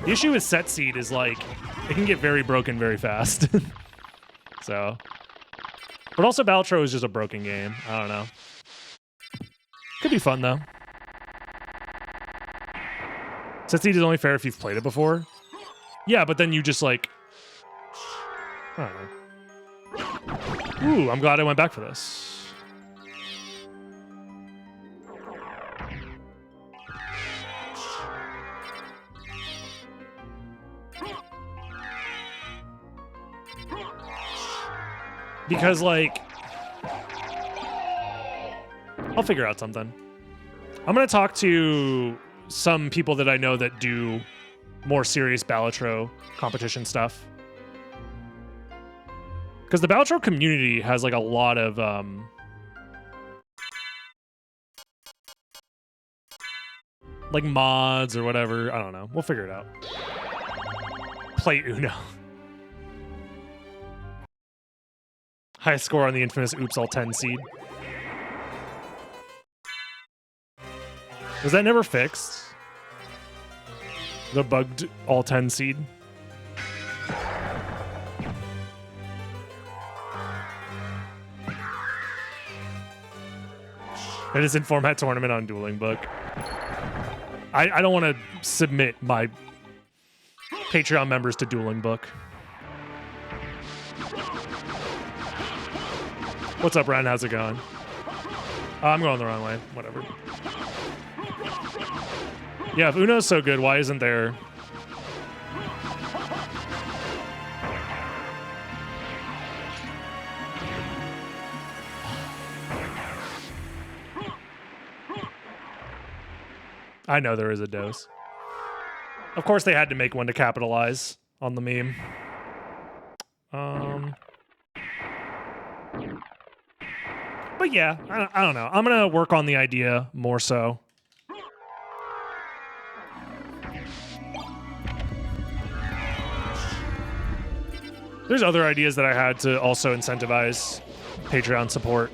The issue with Set Seed is like, it can get very broken very fast. So, but also Balatro is just a broken game. I don't know. Could be fun though. Set Seed is only fair if you've played it before. Yeah, but then you just like, I don't know. Ooh, I'm glad I went back for this. Because, like, I'll figure out something. I'm going to talk to some people that I know that do more serious Balatro competition stuff. Because the Balatro community has, like, a lot of, like, mods or whatever. I don't know. We'll figure it out. Play Uno. High score on the infamous Oops All 10 seed. Was that never fixed? The bugged all 10 seed? It is in format tournament on Dueling Book. I don't want to submit my Patreon members to Dueling Book. What's up, Ryan? How's it going? I'm going the wrong way. Whatever. Yeah, if Uno's so good, why isn't there... I know there is a dose. Of course they had to make one to capitalize on the meme. But yeah, I don't know. I'm going to work on the idea more so. There's other ideas that I had to also incentivize Patreon support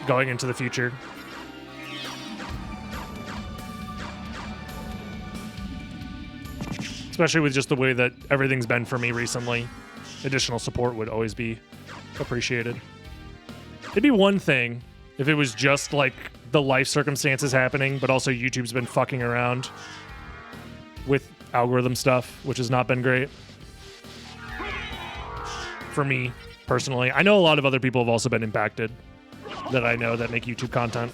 going into the future. Especially with just the way that everything's been for me recently. Additional support would always be appreciated. It'd be one thing if it was just like the life circumstances happening, but also YouTube's been fucking around with algorithm stuff, which has not been great for me personally. I know a lot of other people have also been impacted that I know that make YouTube content.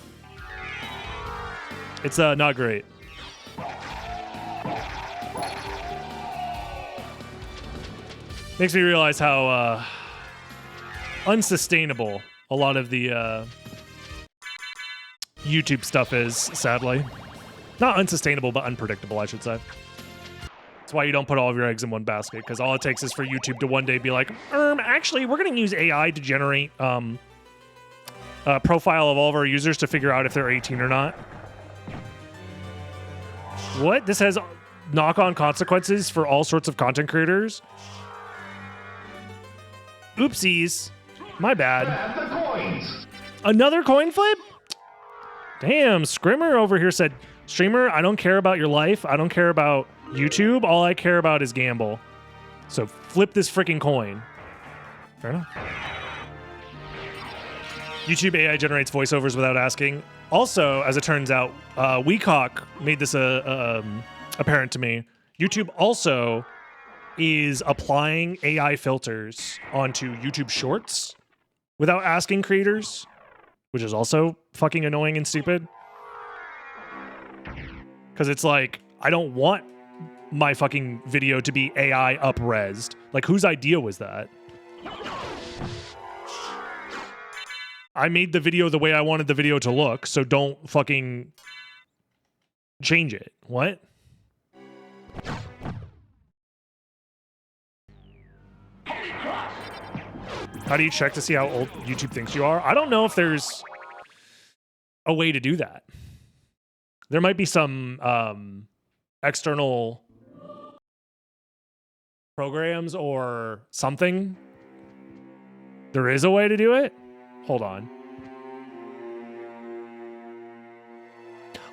It's not great. Makes me realize how unsustainable a lot of the YouTube stuff is, sadly. Not unsustainable, but unpredictable, I should say. That's why you don't put all of your eggs in one basket, because all it takes is for YouTube to one day be like, actually, we're going to use AI to generate a profile of all of our users to figure out if they're 18 or not. What? This has knock-on consequences for all sorts of content creators? Oopsies. My bad. Another coin flip? Damn, Scrimmer over here said, streamer, I don't care about your life. I don't care about YouTube. All I care about is gamble. So flip this freaking coin. Fair enough. YouTube AI generates voiceovers without asking. Also, as it turns out, Weecock made this apparent to me. YouTube also is applying AI filters onto YouTube Shorts without asking creators, which is also fucking annoying and stupid. Because it's like, I don't want my fucking video to be AI up-resed. Like, whose idea was that? I made the video the way I wanted the video to look, so don't fucking change it. What? How do you check to see how old YouTube thinks you are? I don't know if there's a way to do that. There might be some external programs or something. There is a way to do it? Hold on.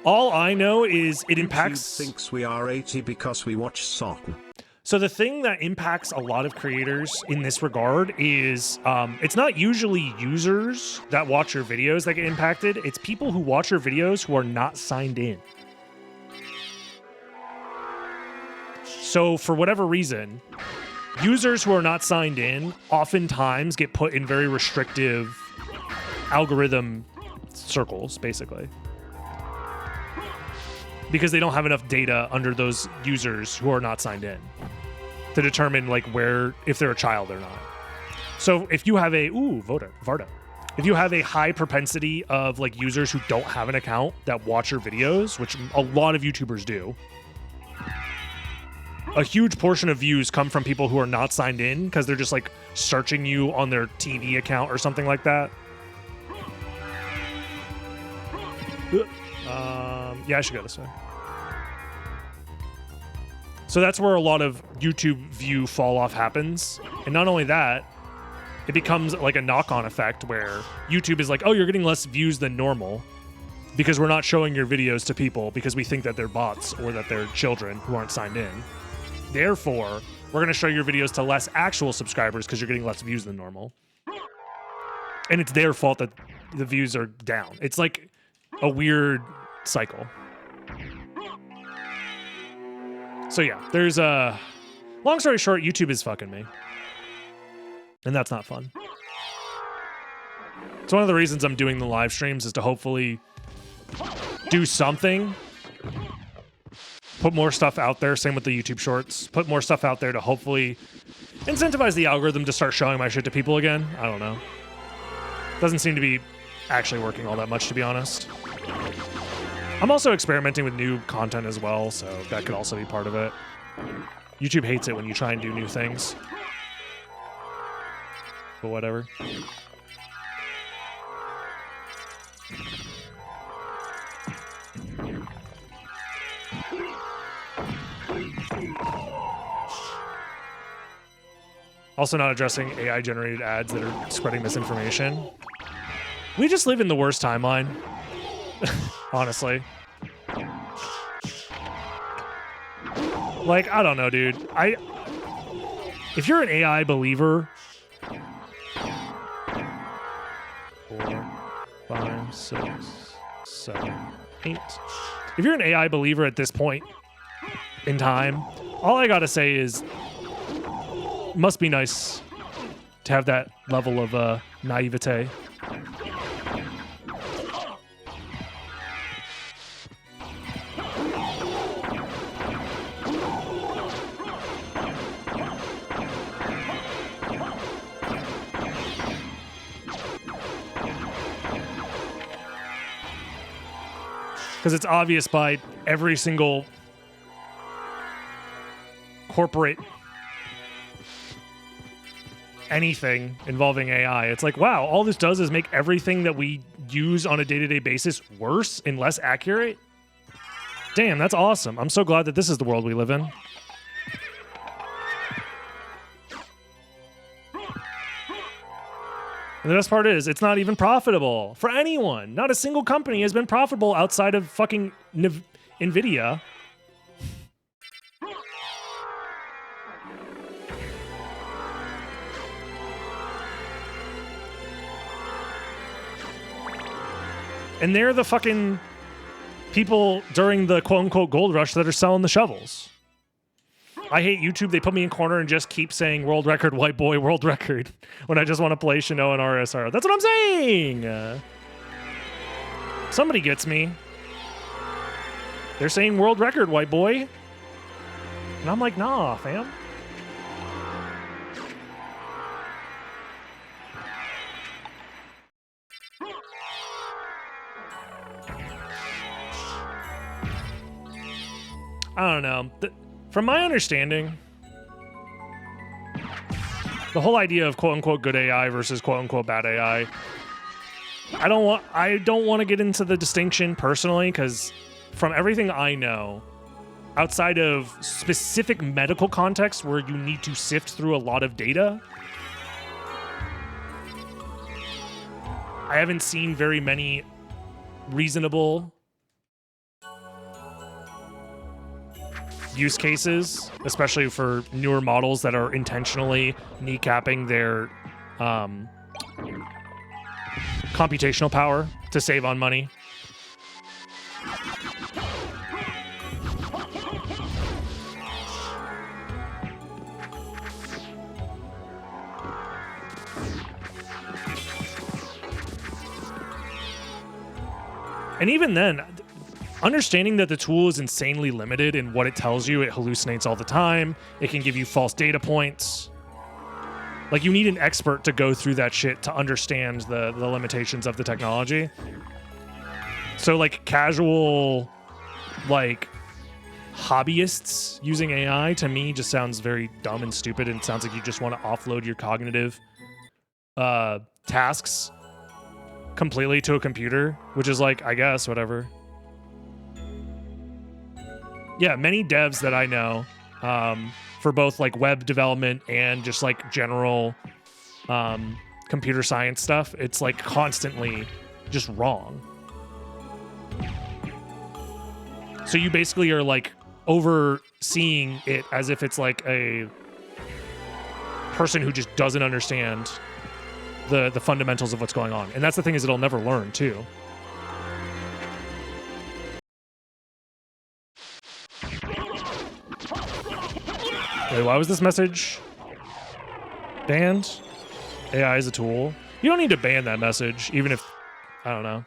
All I know is it impacts... YouTube thinks we are 80 because we watch SotN. So the thing that impacts a lot of creators in this regard is it's not usually users that watch your videos that get impacted. It's people who watch your videos who are not signed in. So for whatever reason, users who are not signed in oftentimes get put in very restrictive algorithm circles, basically. Because they don't have enough data under those users who are not signed in to determine like where, if they're a child or not. So if you have a, Varda. If you have a high propensity of like users who don't have an account that watch your videos, which a lot of YouTubers do, a huge portion of views come from people who are not signed in because they're just like searching you on their TV account or something like that. Yeah, I should go this way. So that's where a lot of YouTube view fall off happens. And not only that, it becomes like a knock-on effect where YouTube is like, oh, you're getting less views than normal because we're not showing your videos to people because we think that they're bots or that they're children who aren't signed in. Therefore, we're going to show your videos to less actual subscribers because you're getting less views than normal. And it's their fault that the views are down. It's like a weird cycle. So yeah, there's a... long story short, YouTube is fucking me. And that's not fun. It's one of the reasons I'm doing the live streams is to hopefully do something. Put more stuff out there. Same with the YouTube shorts. Put more stuff out there to hopefully incentivize the algorithm to start showing my shit to people again. I don't know. Doesn't seem to be actually working all that much, to be honest. I'm also experimenting with new content as well, so that could also be part of it. YouTube hates it when you try and do new things. But whatever. Also not addressing AI-generated ads that are spreading misinformation. We just live in the worst timeline, honestly. Like, I don't know, dude. If you're an AI believer... 4, 5, 6, 7, 8. If you're an AI believer at this point in time, all I gotta say is, must be nice to have that level of naivete. Because it's obvious by every single corporate anything involving AI. It's like, wow, all this does is make everything that we use on a day-to-day basis worse and less accurate. Damn, that's awesome. I'm so glad that this is the world we live in. And the best part is, it's not even profitable for anyone. Not a single company has been profitable outside of fucking NVIDIA. And they're the fucking people during the quote-unquote gold rush that are selling the shovels. I hate YouTube. They put me in corner and just keep saying world record, white boy, world record when I just want to play Shino and RSR. That's what I'm saying. Somebody gets me. They're saying world record, white boy. And I'm like, nah, fam. I don't know. From my understanding, the whole idea of quote-unquote good AI versus quote-unquote bad AI, I don't want to get into the distinction personally, because from everything I know, outside of specific medical contexts where you need to sift through a lot of data, I haven't seen very many reasonable use cases, especially for newer models that are intentionally kneecapping their computational power to save on money. And even then, understanding that the tool is insanely limited in what it tells you, it hallucinates all the time, it can give you false data points. Like, you need an expert to go through that shit to understand the limitations of the technology. So, like, casual, like, hobbyists using AI, to me, just sounds very dumb and stupid, and it sounds like you just want to offload your cognitive tasks completely to a computer, which is like, I guess, whatever. Yeah, many devs that I know, for both like web development and just like general computer science stuff, it's like constantly just wrong. So you basically are like overseeing it as if it's like a person who just doesn't understand the fundamentals of what's going on. And that's the thing, is it'll never learn too. Wait, why was this message banned? AI is a tool. You don't need to ban that message, even if, I don't know.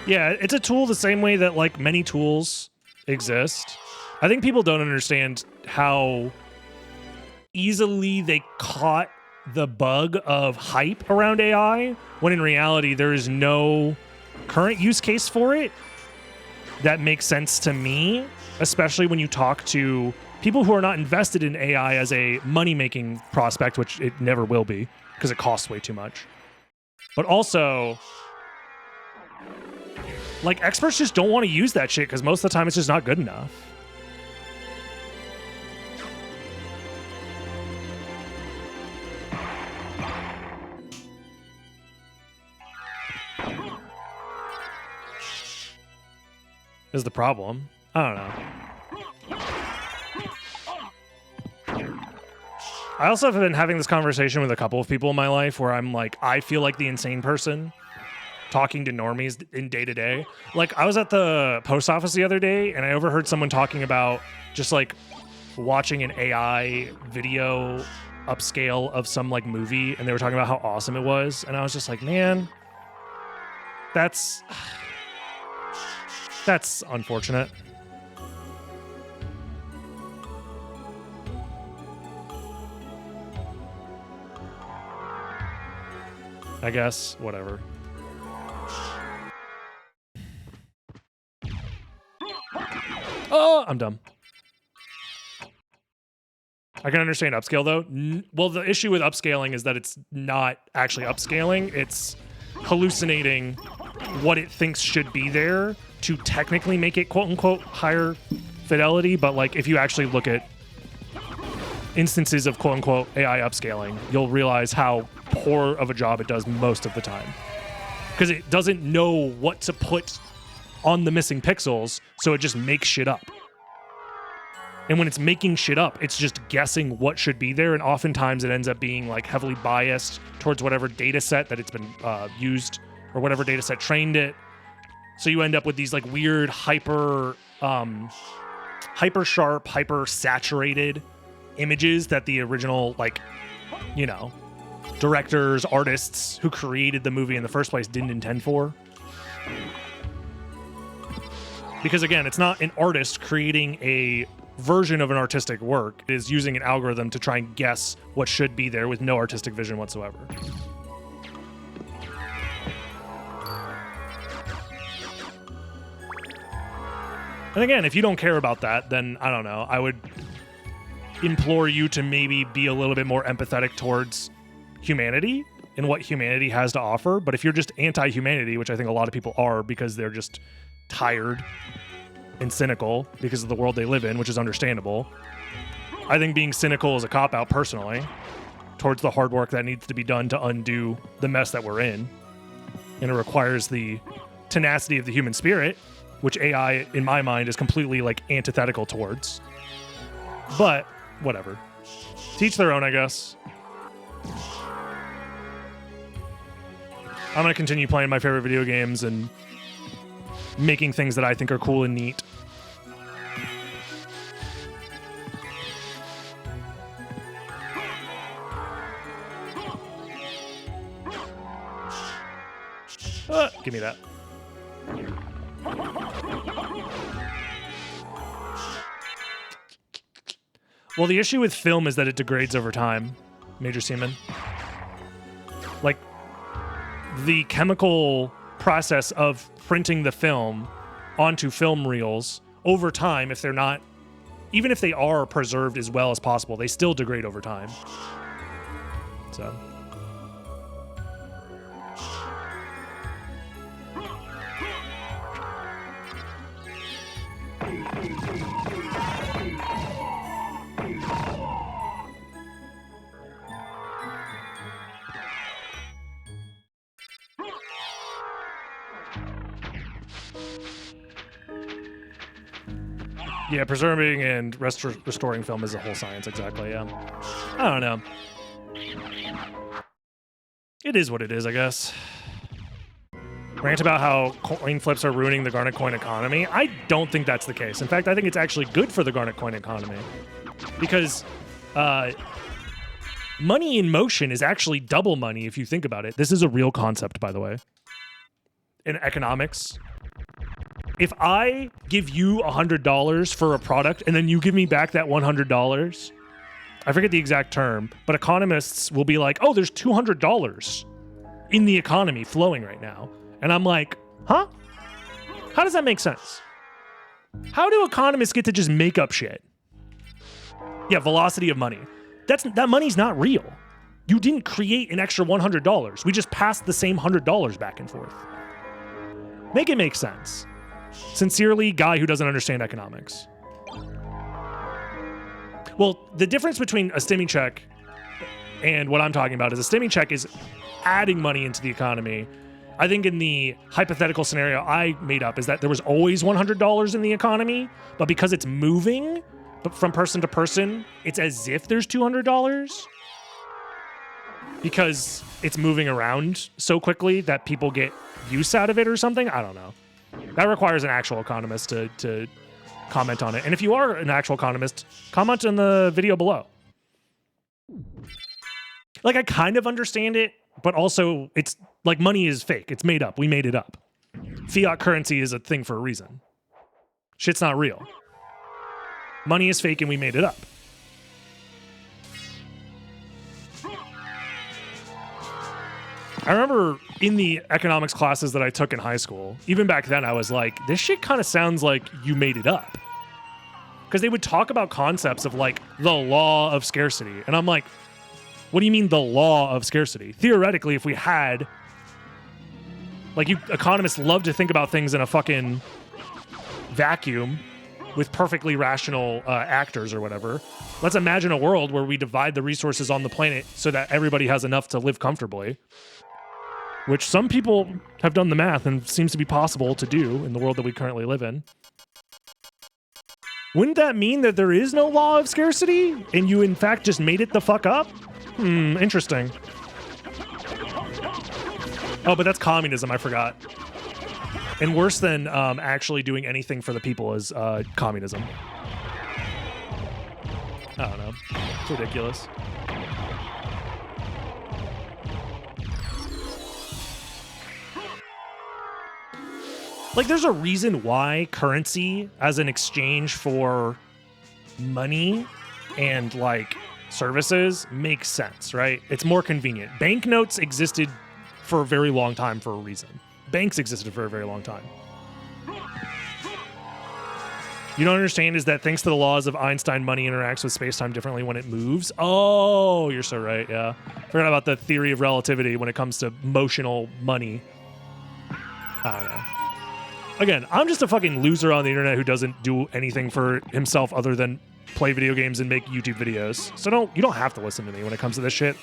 Yeah, it's a tool the same way that like many tools exist. I think people don't understand how easily they caught the bug of hype around AI, when in reality there is no current use case for it that makes sense to me, especially when you talk to people who are not invested in AI as a money-making prospect, which it never will be because it costs way too much. But also, Like, experts just don't want to use that shit because most of the time it's just not good enough. Is the problem. I don't know. I also have been having this conversation with a couple of people in my life where I'm like, I feel like the insane person talking to normies in day to day. Like, I was at the post office the other day and I overheard someone talking about just like watching an AI video upscale of some like movie, and they were talking about how awesome it was. And I was just like, man, that's unfortunate. I guess, whatever. Oh, I'm dumb. I can understand upscale though. Well, the issue with upscaling is that it's not actually upscaling. It's hallucinating what it thinks should be there to technically make it quote unquote higher fidelity. But like, if you actually look at instances of quote unquote AI upscaling, you'll realize how poor of a job it does most of the time. Because it doesn't know what to put on the missing pixels, so it just makes shit up. And when it's making shit up, it's just guessing what should be there, and oftentimes it ends up being like heavily biased towards whatever data set that it's been used, or whatever data set trained it. So you end up with these like weird hyper sharp, hyper saturated images that the original, like, you know, directors, artists who created the movie in the first place didn't intend for. Because again, it's not an artist creating a version of an artistic work. It is using an algorithm to try and guess what should be there with no artistic vision whatsoever. And again, if you don't care about that, then I don't know. I would implore you to maybe be a little bit more empathetic towards humanity and what humanity has to offer. But if you're just anti-humanity, which I think a lot of people are because they're just tired and cynical because of the world they live in, which is understandable, I think being cynical is a cop-out personally towards the hard work that needs to be done to undo the mess that we're in. And it requires the tenacity of the human spirit, which AI, in my mind, is completely like antithetical towards. But whatever. Teach their own, I guess. I'm going to continue playing my favorite video games and making things that I think are cool and neat. Give me that. Well, the issue with film is that it degrades over time, Major Seaman. Like, the chemical process of printing the film onto film reels over time, if they're not, even if they are preserved as well as possible, they still degrade over time. So. Yeah, preserving and restoring film is a whole science, exactly, yeah. I don't know. It is what it is, I guess. Rant about how coin flips are ruining the garnet coin economy. I don't think that's the case. In fact, I think it's actually good for the garnet coin economy. Because money in motion is actually double money if you think about it. This is a real concept, by the way, in economics. If I give you $100 for a product and then you give me back that $100, I forget the exact term, but economists will be like, oh, there's $200 in the economy flowing right now. And I'm like, huh? How does that make sense? How do economists get to just make up shit? Yeah, velocity of money. That money's not real. You didn't create an extra $100. We just passed the same $100 back and forth. Make it make sense. Sincerely, guy who doesn't understand economics. Well, the difference between a stimming check and what I'm talking about is a stimming check is adding money into the economy. I think in the hypothetical scenario I made up is that there was always $100 in the economy, but because it's moving from person to person, it's as if there's $200 because it's moving around so quickly that people get use out of it or something. I don't know. That requires an actual economist to comment on it. And if you are an actual economist, comment in the video below. Like, I kind of understand it, but also it's like money is fake. It's made up. We made it up. Fiat currency is a thing for a reason. Shit's not real. Money is fake and we made it up. I remember in the economics classes that I took in high school, even back then I was like, this shit kind of sounds like you made it up. Because they would talk about concepts of like the law of scarcity. And I'm like, what do you mean the law of scarcity? Theoretically, if we had, like, you economists love to think about things in a fucking vacuum with perfectly rational actors or whatever. Let's imagine a world where we divide the resources on the planet so that everybody has enough to live comfortably, which some people have done the math and seems to be possible to do in the world that we currently live in. Wouldn't that mean that there is no law of scarcity and you in fact just made it the fuck up? Interesting. Oh, but that's communism, I forgot. And worse than actually doing anything for the people is communism. I don't know. It's ridiculous. Like, there's a reason why currency as an exchange for money and, like, services makes sense, right? It's more convenient. Banknotes existed for a very long time for a reason. Banks existed for a very long time. You don't understand is that thanks to the laws of Einstein, money interacts with space-time differently when it moves. Oh, you're so right, yeah. Forgot about the theory of relativity when it comes to motional money. I don't know. Again, I'm just a fucking loser on the internet who doesn't do anything for himself other than play video games and make YouTube videos. So you don't have to listen to me when it comes to this shit.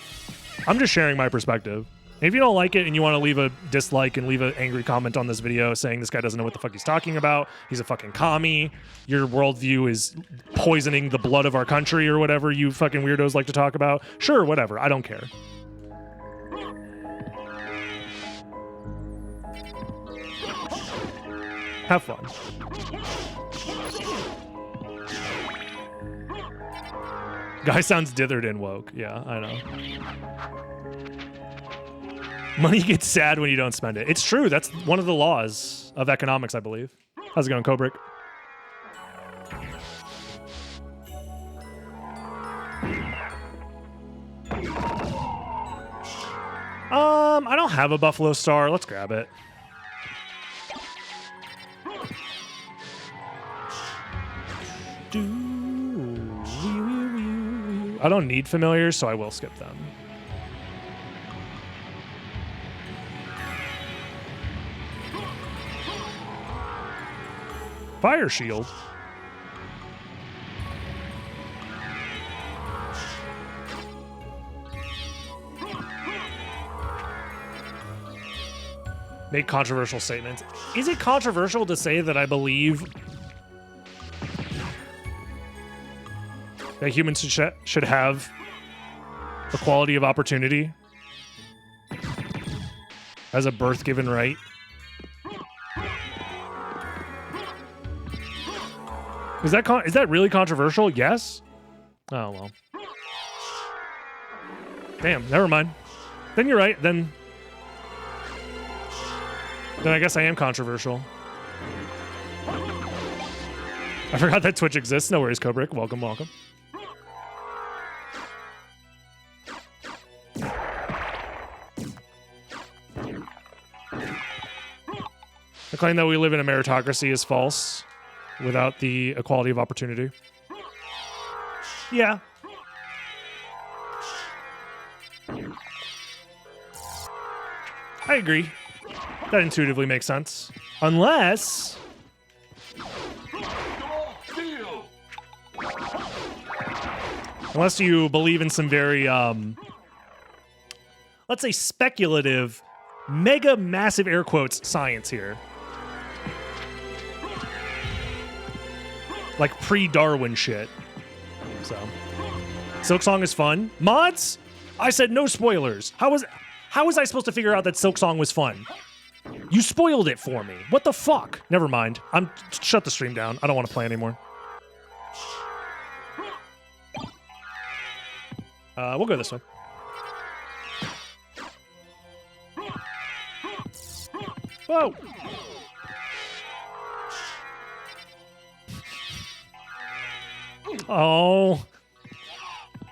I'm just sharing my perspective. If you don't like it and you want to leave a dislike and leave an angry comment on this video saying this guy doesn't know what the fuck he's talking about, he's a fucking commie, your worldview is poisoning the blood of our country or whatever you fucking weirdos like to talk about, sure, whatever, I don't care. Have fun. Guy sounds dithered and woke. Yeah, I know. Money gets sad when you don't spend it. It's true. That's one of the laws of economics, I believe. How's it going, Kubrick? I don't have a Buffalo Star. Let's grab it. I don't need familiars, so I will skip them. Fire shield. Make controversial statements. Is it controversial to say that I believe that humans should have equality of opportunity as a birth given right? Is that really controversial? Yes? Oh, well. Damn, never mind. Then you're right. Then I guess I am controversial. I forgot that Twitch exists. No worries, Kubrick. Welcome, welcome. The claim that we live in a meritocracy is false without the equality of opportunity. Yeah. I agree. That intuitively makes sense. Unless... Unless you believe in some very, let's say speculative, mega massive air quotes science here. Like pre-Darwin shit. So, Silksong is fun. Mods? I said no spoilers. How was I supposed to figure out that Silksong was fun? You spoiled it for me. What the fuck? Never mind. Shut the stream down. I don't want to play anymore. We'll go this way. Whoa! Oh.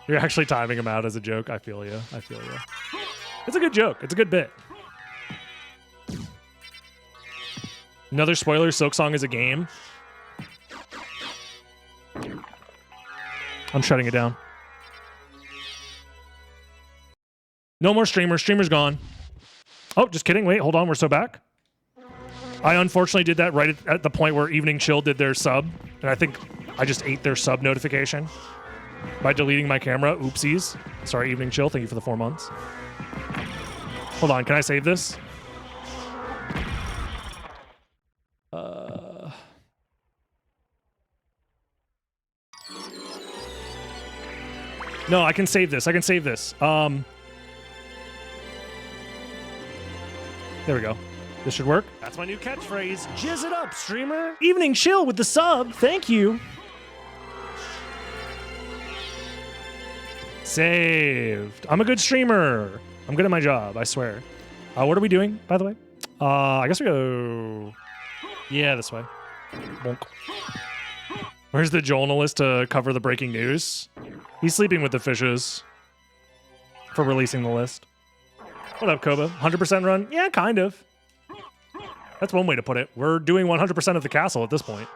You're actually timing him out as a joke. I feel you. I feel you. It's a good joke. It's a good bit. Another spoiler, Silksong is a game. I'm shutting it down. No more streamers. Streamer's gone. Oh, just kidding. Wait, hold on. We're so back. I unfortunately did that right at the point where Evening Chill did their sub. And I think I just ate their sub notification by deleting my camera. Oopsies. Sorry, Evening Chill. Thank you for the 4 months. Hold on. Can I save this? No, I can save this. I can save this. There we go. This should work. That's my new catchphrase. Jizz it up, streamer. Evening Chill with the sub. Thank you. Saved. I'm a good streamer. I'm good at my job, I swear. What are we doing, by the way? I guess we go... Yeah, this way. Bonk. Where's the journalist to cover the breaking news? He's sleeping with the fishes for releasing the list. What up, Koba? 100% run? Yeah, kind of. That's one way to put it. We're doing 100% of the castle at this point.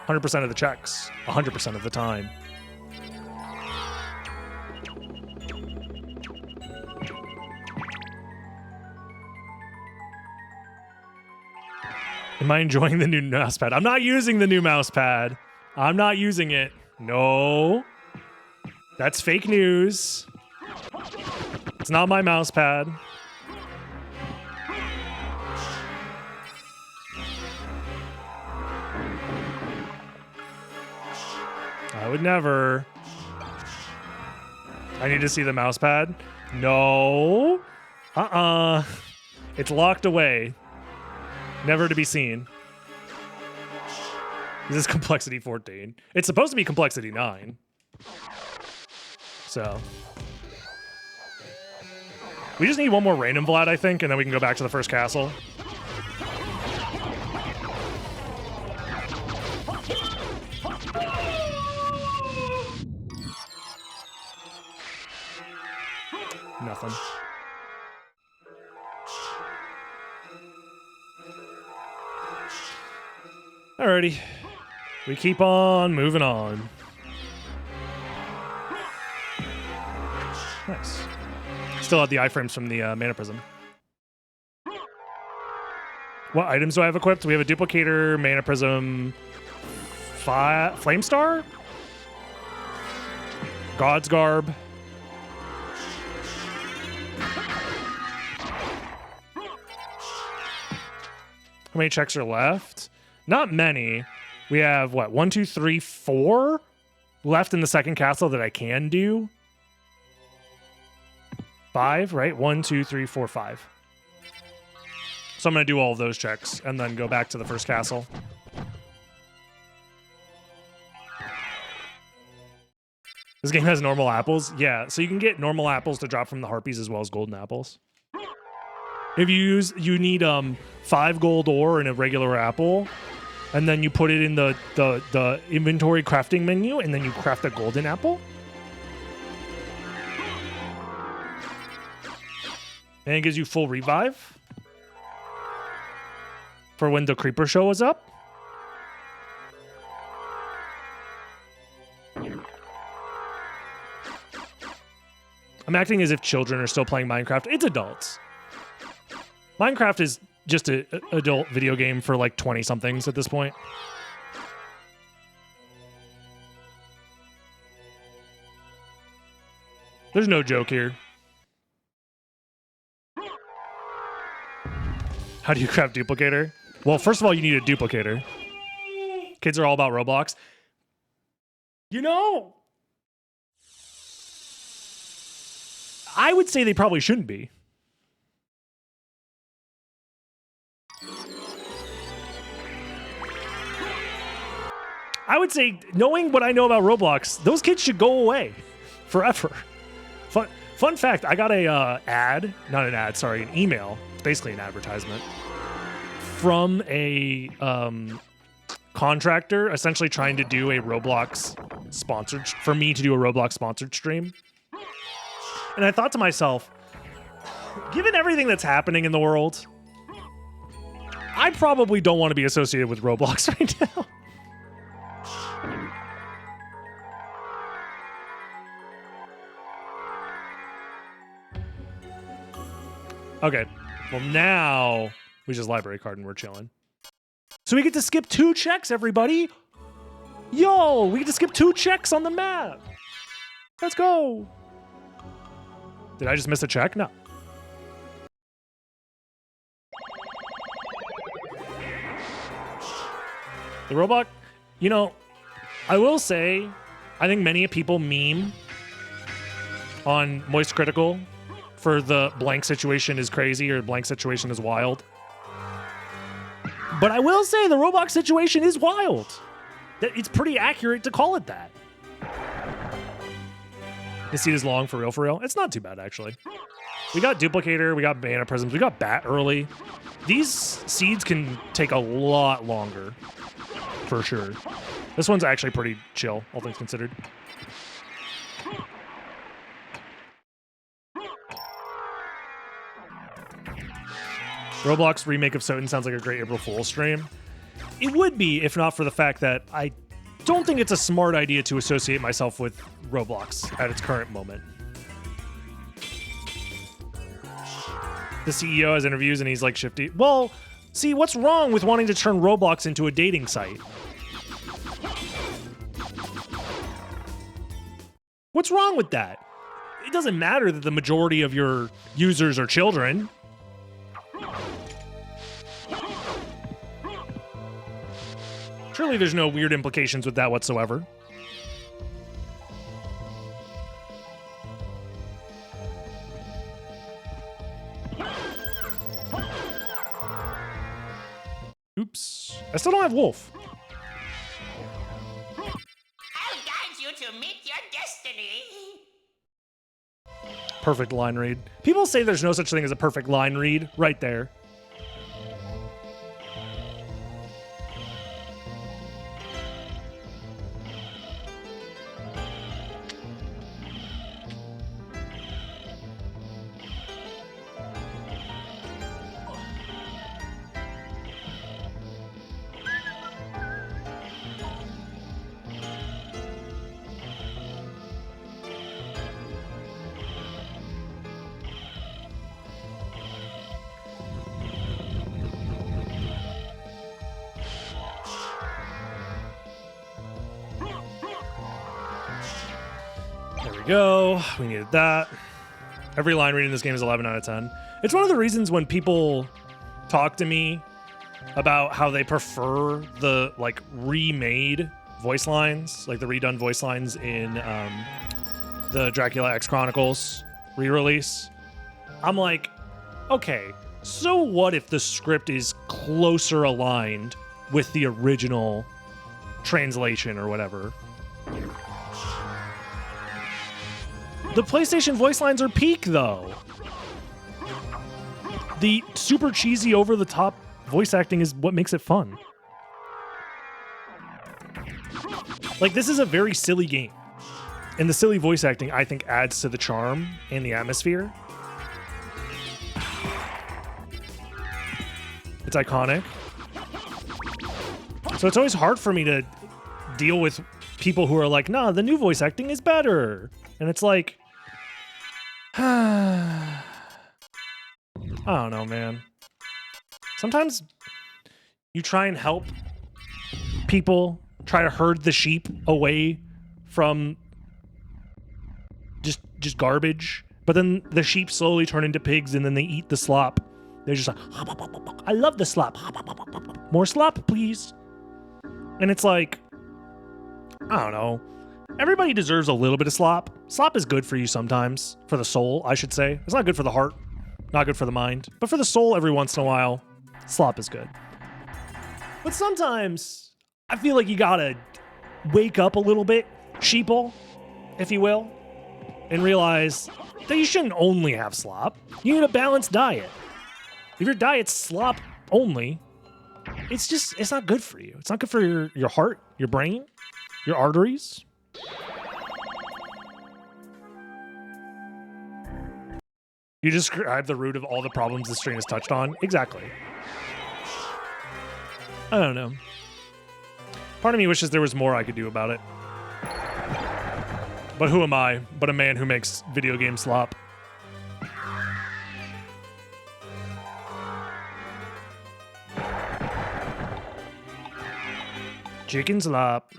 100% of the checks. 100% of the time. Am I enjoying the new mouse pad? I'm not using the new mouse pad. I'm not using it. No. That's fake news. It's not my mouse pad. I would never. I need to see the mouse pad. No. It's locked away. Never to be seen. This is complexity 14. It's supposed to be complexity 9. So. We just need one more random Vlad, I think, and then we can go back to the first castle. Nothing. Alrighty. We keep on moving on. Nice. Still have the iframes from the Mana Prism. What items do I have equipped? We have a Duplicator, Mana Prism, Flame Star, God's Garb. How many checks are left? Not many. We have, what, 1, 2, 3, 4 left in the second castle that I can do. 5, right? 1, 2, 3, 4, 5. So I'm going to do all of those checks and then go back to the first castle. This game has normal apples? Yeah, so you can get normal apples to drop from the Harpies as well as golden apples. If you need 5 gold ore and a regular apple, and then you put it in the inventory crafting menu, and then you craft a golden apple. And it gives you full revive for when the creeper show is up. I'm acting as if children are still playing Minecraft. It's adults. Minecraft is just a adult video game for like 20 somethings at this point. There's no joke here. How do you craft duplicator? Well, first of all, you need a duplicator. Kids are all about Roblox. You know, I would say they probably shouldn't be. I would say, knowing what I know about Roblox, those kids should go away forever. Fun fact, I got a an email, basically an advertisement, from a contractor essentially trying to do a Roblox sponsored, for me to do a Roblox sponsored stream. And I thought to myself, given everything that's happening in the world, I probably don't want to be associated with Roblox right now. Okay, well now we just library card and we're chilling. So we get to skip 2 checks, everybody. Yo, we get to skip 2 checks on the map. Let's go. Did I just miss a check? No. The Roblox, you know, I will say, I think many people meme on Moist Critical for the blank situation is crazy or blank situation is wild. But I will say the Roblox situation is wild. It's pretty accurate to call it that. The seed is long for real. It's not too bad, actually. We got Duplicator, we got Mana Prisms, we got Bat early. These seeds can take a lot longer, for sure. This one's actually pretty chill, all things considered. Roblox remake of SotN's sounds like a great April Fool's stream. It would be, if not for the fact that I don't think it's a smart idea to associate myself with Roblox at its current moment. The CEO has interviews and he's like shifty. Well, see, what's wrong with wanting to turn Roblox into a dating site? What's wrong with that? It doesn't matter that the majority of your users are children. Surely there's no weird implications with that whatsoever. Oops. I still don't have Wolf. I'll guide you to meet your destiny. Perfect line read. People say there's no such thing as a perfect line read. Right there. Go. We needed that. Every line read in this game is 11 out of 10. It's one of the reasons when people talk to me about how they prefer the like remade voice lines, like the redone voice lines in the Dracula X Chronicles re-release. I'm like, okay, so what if the script is closer aligned with the original translation or whatever? The PlayStation voice lines are peak, though. The super cheesy, over-the-top voice acting is what makes it fun. Like, this is a very silly game. And the silly voice acting, I think, adds to the charm and the atmosphere. It's iconic. So it's always hard for me to deal with people who are like, nah, the new voice acting is better. And it's like, I don't know, man. Sometimes you try and help people, try to herd the sheep away from just garbage, but then the sheep slowly turn into pigs and then they eat the slop. They're just like, I love the slop. More slop, please. And it's like, I don't know. Everybody deserves a little bit of slop. Slop is good for you sometimes. For the soul, I should say. It's not good for the heart. Not good for the mind. But for the soul, every once in a while, slop is good. But sometimes, I feel like you gotta wake up a little bit, sheeple, if you will, and realize that you shouldn't only have slop. You need a balanced diet. If your diet's slop only, it's not good for you. It's not good for your heart, your brain, your arteries. You describe the root of all the problems this stream has touched on? Exactly. I don't know. Part of me wishes there was more I could do about it. But who am I but a man who makes video game slop? Chicken slop.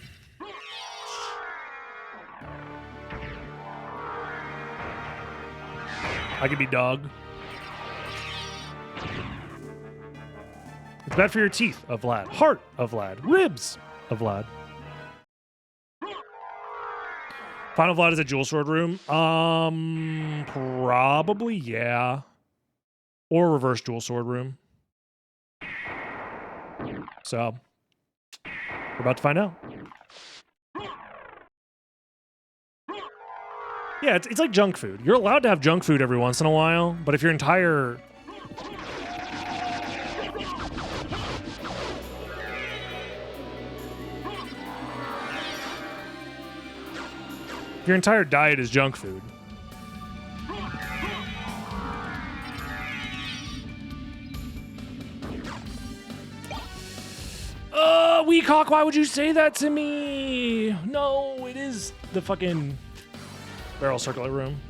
I could be dog. It's bad for your teeth, of Vlad. Heart, of Vlad. Ribs, of Vlad. Final Vlad is a Jewel Sword room? Probably, yeah. Or reverse Jewel Sword room. So, we're about to find out. Yeah, it's like junk food. You're allowed to have junk food every once in a while, but if your entire... If your entire diet is junk food. Weecock, why would you say that to me? No, it is the fucking barrel circular room.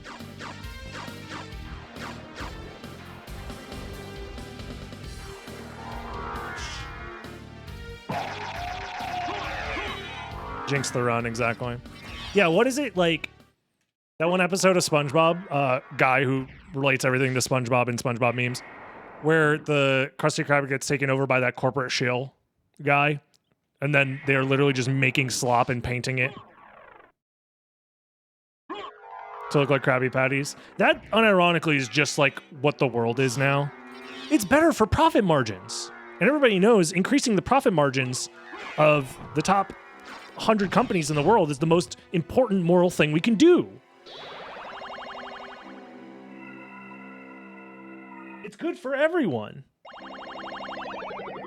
Jinx the run, exactly. Yeah, what is it like? That one episode of SpongeBob, guy who relates everything to SpongeBob and SpongeBob memes, where the Krusty Krab gets taken over by that corporate shill guy, and then they're literally just making slop and painting it to look like Krabby Patties. That, unironically, is just like what the world is now. It's better for profit margins. And everybody knows increasing the profit margins of the top 100 companies in the world is the most important moral thing we can do. It's good for everyone.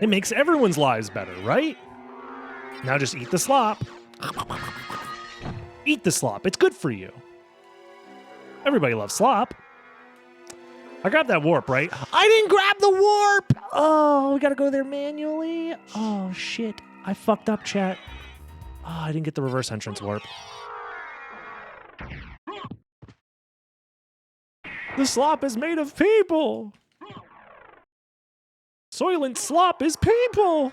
It makes everyone's lives better, right? Now just eat the slop. Eat the slop. It's good for you. Everybody loves slop. I grabbed that warp, right? I didn't grab the warp! Oh, we gotta go there manually? Oh, shit. I fucked up, chat. Oh, I didn't get the reverse entrance warp. The slop is made of people! Soylent slop is people!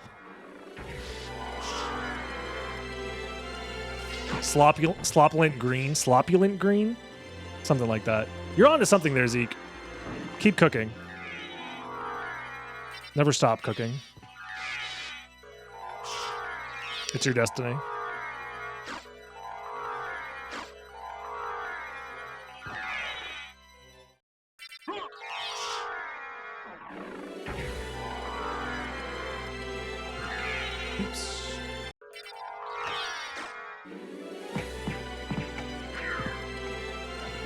Slopulent green? Slopulent green? Something like that. You're onto something there, Zeke. Keep cooking. Never stop cooking. It's your destiny. Oops.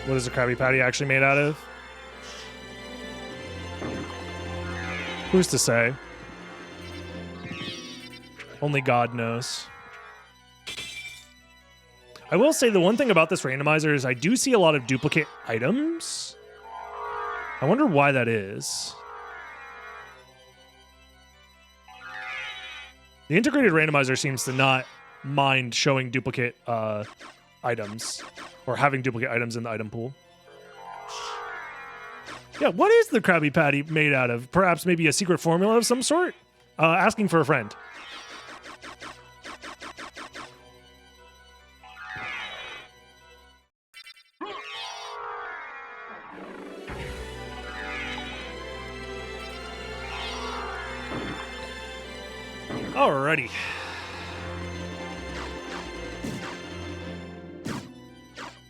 What is a Krabby Patty actually made out of? Who's to say? Only God knows. I will say the one thing about this randomizer is I do see a lot of duplicate items. I wonder why that is. The integrated randomizer seems to not mind showing duplicate items or having duplicate items in the item pool. Yeah, what is the Krabby Patty made out of? Perhaps maybe a secret formula of some sort? Asking for a friend. Alrighty.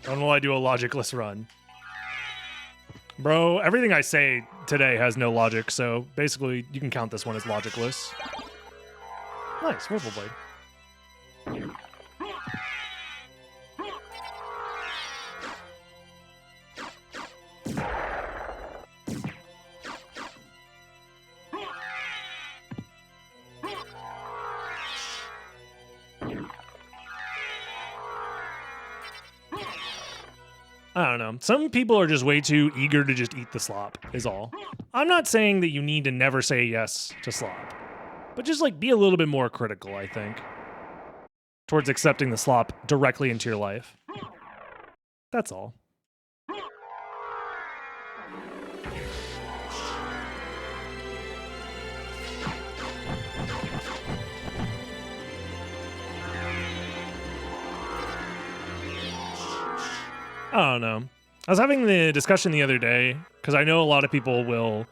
When will I do a logicless run? Bro, everything I say today has no logic, so basically you can count this one as logicless. Nice, Whirlpool Blade. I don't know. Some people are just way too eager to just eat the slop, is all. I'm not saying that you need to never say yes to slop, but just like be a little bit more critical, I think, towards accepting the slop directly into your life. That's all. I don't know. I was having the discussion the other day because I know a lot of people will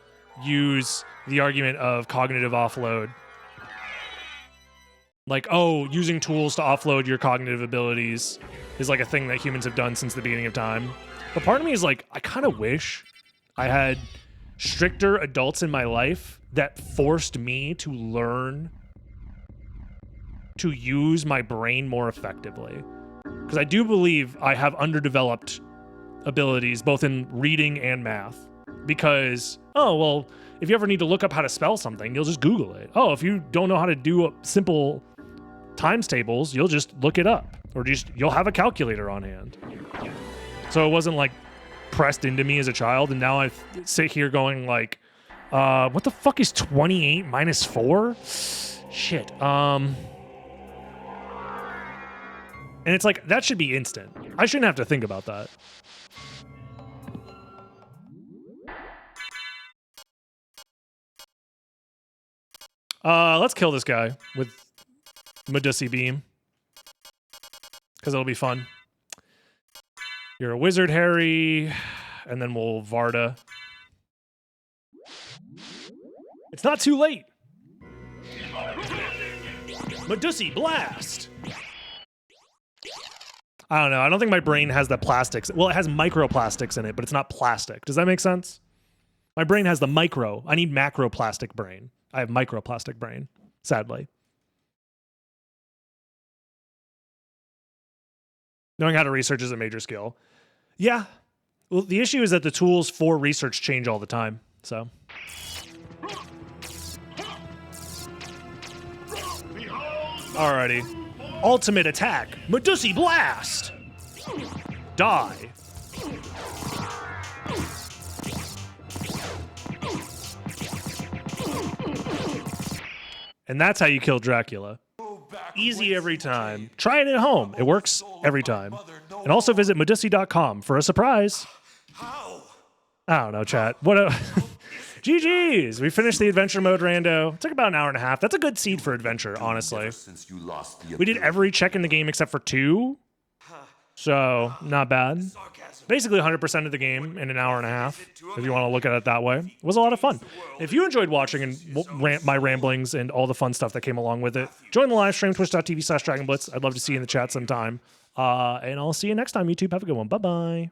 use the argument of cognitive offload. Like, oh, using tools to offload your cognitive abilities is like a thing that humans have done since the beginning of time. But part of me is like, I kind of wish I had stricter adults in my life that forced me to learn to use my brain more effectively. Because I do believe I have underdeveloped abilities, both in reading and math. Because, oh, well, if you ever need to look up how to spell something, you'll just Google it. Oh, if you don't know how to do simple times tables, you'll just look it up. Or you'll have a calculator on hand. So it wasn't like pressed into me as a child, and now I sit here going like, what the fuck is 28 minus 4? Shit, And it's like, that should be instant. I shouldn't have to think about that. Let's kill this guy with Medusi Beam. Because it'll be fun. You're a wizard, Harry. And then we'll Varda. It's not too late. Medusi Blast! I don't know. I don't think my brain has the plastics. Well, it has microplastics in it, but it's not plastic. Does that make sense? My brain has the micro. I need macroplastic brain. I have microplastic brain, sadly. Knowing how to research is a major skill. Yeah. Well, the issue is that the tools for research change all the time, so. Alrighty. Ultimate attack. Medusi Blast! Die. And that's how you kill Dracula. Easy every time. Try it at home. It works every time. And also visit Medusi.com for a surprise. I don't know, chat. What a... GG's! We finished the adventure mode rando. It took about an hour and a half. That's a good seed for adventure, honestly. We did every check in the game except for 2. So, not bad. Basically 100% of the game in an hour and a half, if you want to look at it that way. It was a lot of fun. If you enjoyed watching and my ramblings and all the fun stuff that came along with it, join the live stream, twitch.tv/DragonBlitz. I'd love to see you in the chat sometime. And I'll see you next time, YouTube. Have a good one. Bye-bye.